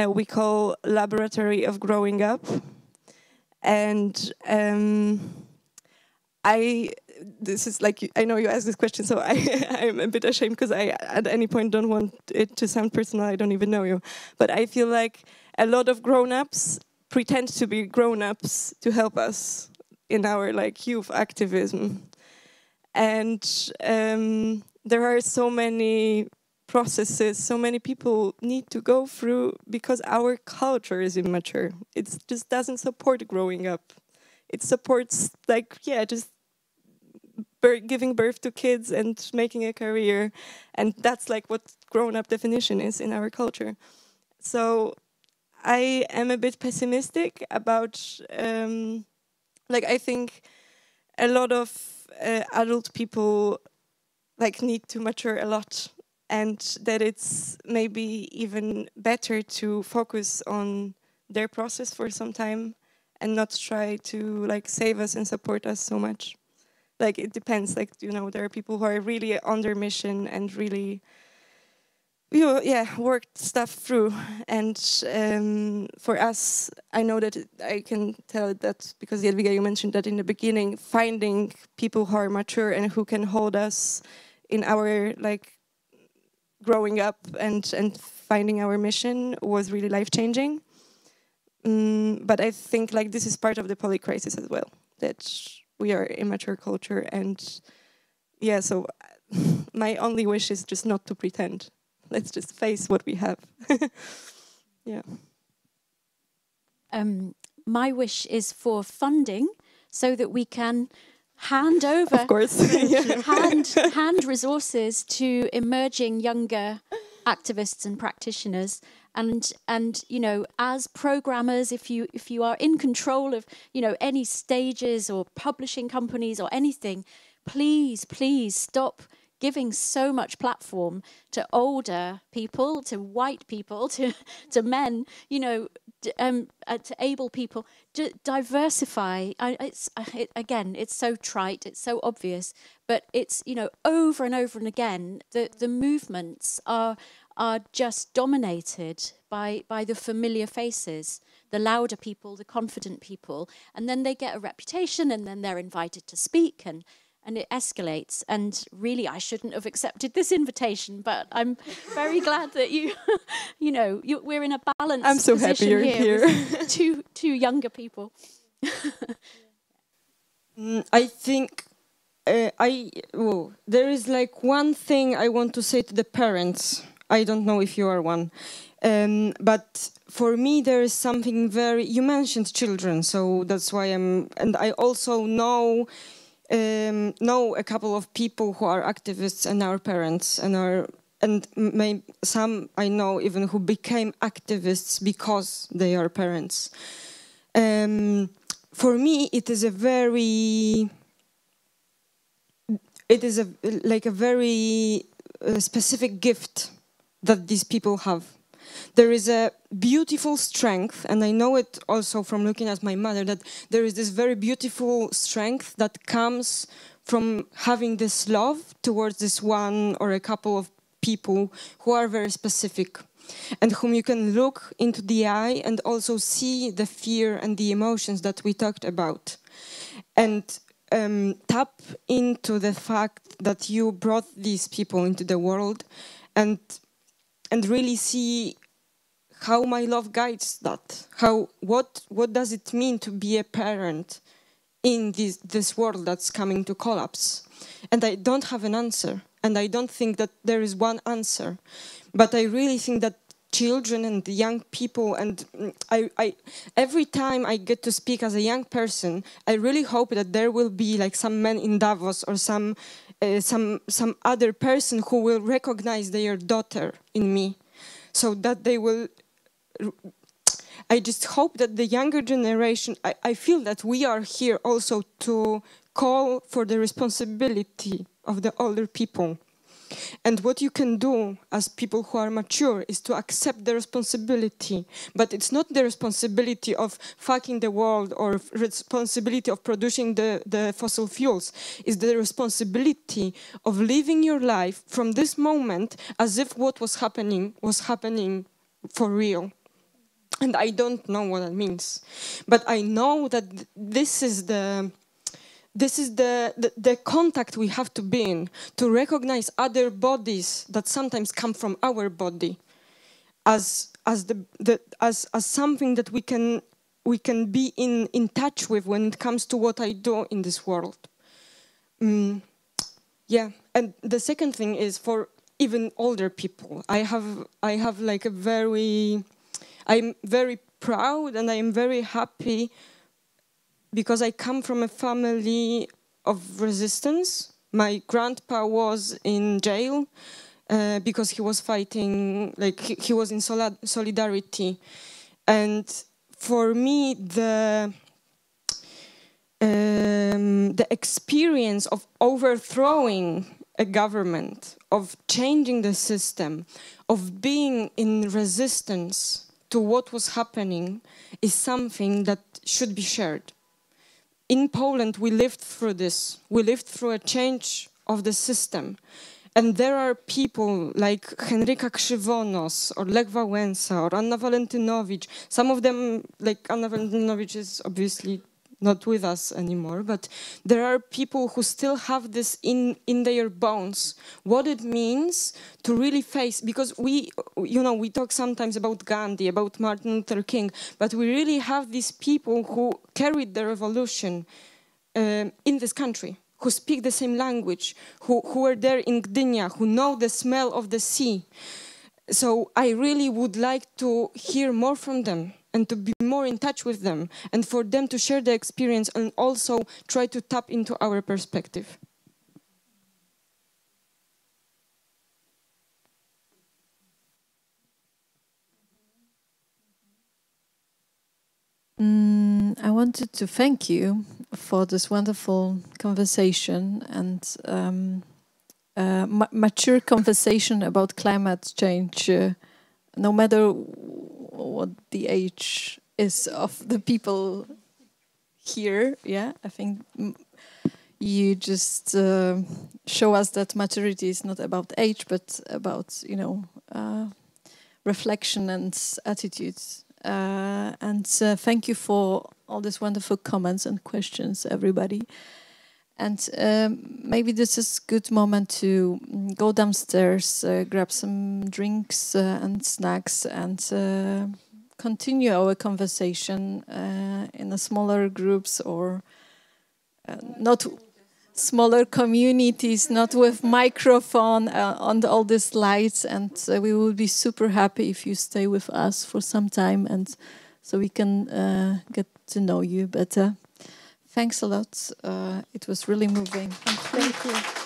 we call Laboratory of Growing Up. And this is like, I know you asked this question, so I'm a bit ashamed because I at any point don't want it to sound personal. I don't even know you. But I feel like a lot of grown-ups pretend to be grown-ups to help us in our like youth activism. And there are so many processes so many people need to go through because our culture is immature. It just doesn't support growing up. It supports like, yeah, just giving birth to kids and making a career. And that's like what grown-up definition is in our culture. So I am a bit pessimistic about, like I think a lot of adult people like need to mature a lot, and that it's maybe even better to focus on their process for some time and not try to like save us and support us so much. Like it depends, like, you know, there are people who are really on their mission and really, worked stuff through. And for us, I know that I can tell that because Jadwiga, you mentioned that in the beginning, finding people who are mature and who can hold us in our like growing up and finding our mission was really life-changing. But I think like this is part of the poly-crisis as well, that we are immature culture, and yeah, so my only wish is just not to pretend. Let's just face what we have. Yeah. My wish is for funding so that we can hand over, of course, hand resources to emerging younger activists and practitioners. And you know, as programmers, if you are in control of, you know, any stages or publishing companies or anything, please stop giving so much platform to older people, to white people, to men, you know, to able people. Diversify. Again, it's so trite, it's so obvious, but it's, you know, over and over and again, the movements are just dominated by the familiar faces, the louder people, the confident people, and then they get a reputation, and then they're invited to speak, and it escalates. And really, I shouldn't have accepted this invitation, but I'm very glad that we're in a balanced I'm so happy you're here. With two younger people. I think there is like one thing I want to say to the parents. I don't know if you are one, but for me there is something very. You mentioned children, so that's why and I also know a couple of people who are activists and our parents and maybe some I know even who became activists because they are parents. For me, it is a very specific gift that these people have. There is a beautiful strength, and I know it also from looking at my mother, that there is this very beautiful strength that comes from having this love towards this one or a couple of people who are very specific and whom you can look into the eye and also see the fear and the emotions that we talked about. And tap into the fact that you brought these people into the world and really see how my love guides that. What does it mean to be a parent in this world that's coming to collapse? And I don't have an answer, and I don't think that there is one answer, but I really think that children and young people, and I every time I get to speak as a young person, I really hope that there will be like some man in Davos or some other person who will recognize their daughter in me, so that they will. I just hope that the younger generation, I feel that we are here also to call for the responsibility of the older people. And what you can do as people who are mature is to accept the responsibility. But it's not the responsibility of fucking the world or responsibility of producing the fossil fuels. It's the responsibility of living your life from this moment as if what was happening for real. And I don't know what that means. But I know that this is the contact we have to be in, to recognize other bodies that sometimes come from our body as something that we can be in touch with when it comes to what I do in this world. Yeah, and the second thing is for even older people. I have like I'm very proud and I am very happy because I come from a family of resistance. My grandpa was in jail because he was fighting, like he was in solidarity. And for me, the experience of overthrowing a government, of changing the system, of being in resistance to what was happening is something that should be shared. In Poland, we lived through this. We lived through a change of the system. And there are people like Henryka Krzywonos or Lech Wałęsa or Anna Walentynowicz. Some of them, like Anna Walentynowicz is obviously not with us anymore, but there are people who still have this in their bones, what it means to really face, because we talk sometimes about Gandhi, about Martin Luther King, but we really have these people who carried the revolution in this country, who speak the same language, who were there in Gdynia, who know the smell of the sea. So I really would like to hear more from them and to be more in touch with them and for them to share the experience and also try to tap into our perspective. I wanted to thank you for this wonderful conversation and mature conversation about climate change, no matter what the age is of the people here. Yeah, I think you just show us that maturity is not about age, but about, reflection and attitudes. And thank you for all these wonderful comments and questions, everybody. And maybe this is a good moment to go downstairs, grab some drinks and snacks, and continue our conversation in a smaller groups or not smaller communities, not with microphone on all these lights. And we will be super happy if you stay with us for some time, and so we can get to know you better. Thanks a lot. It was really moving. Thank you.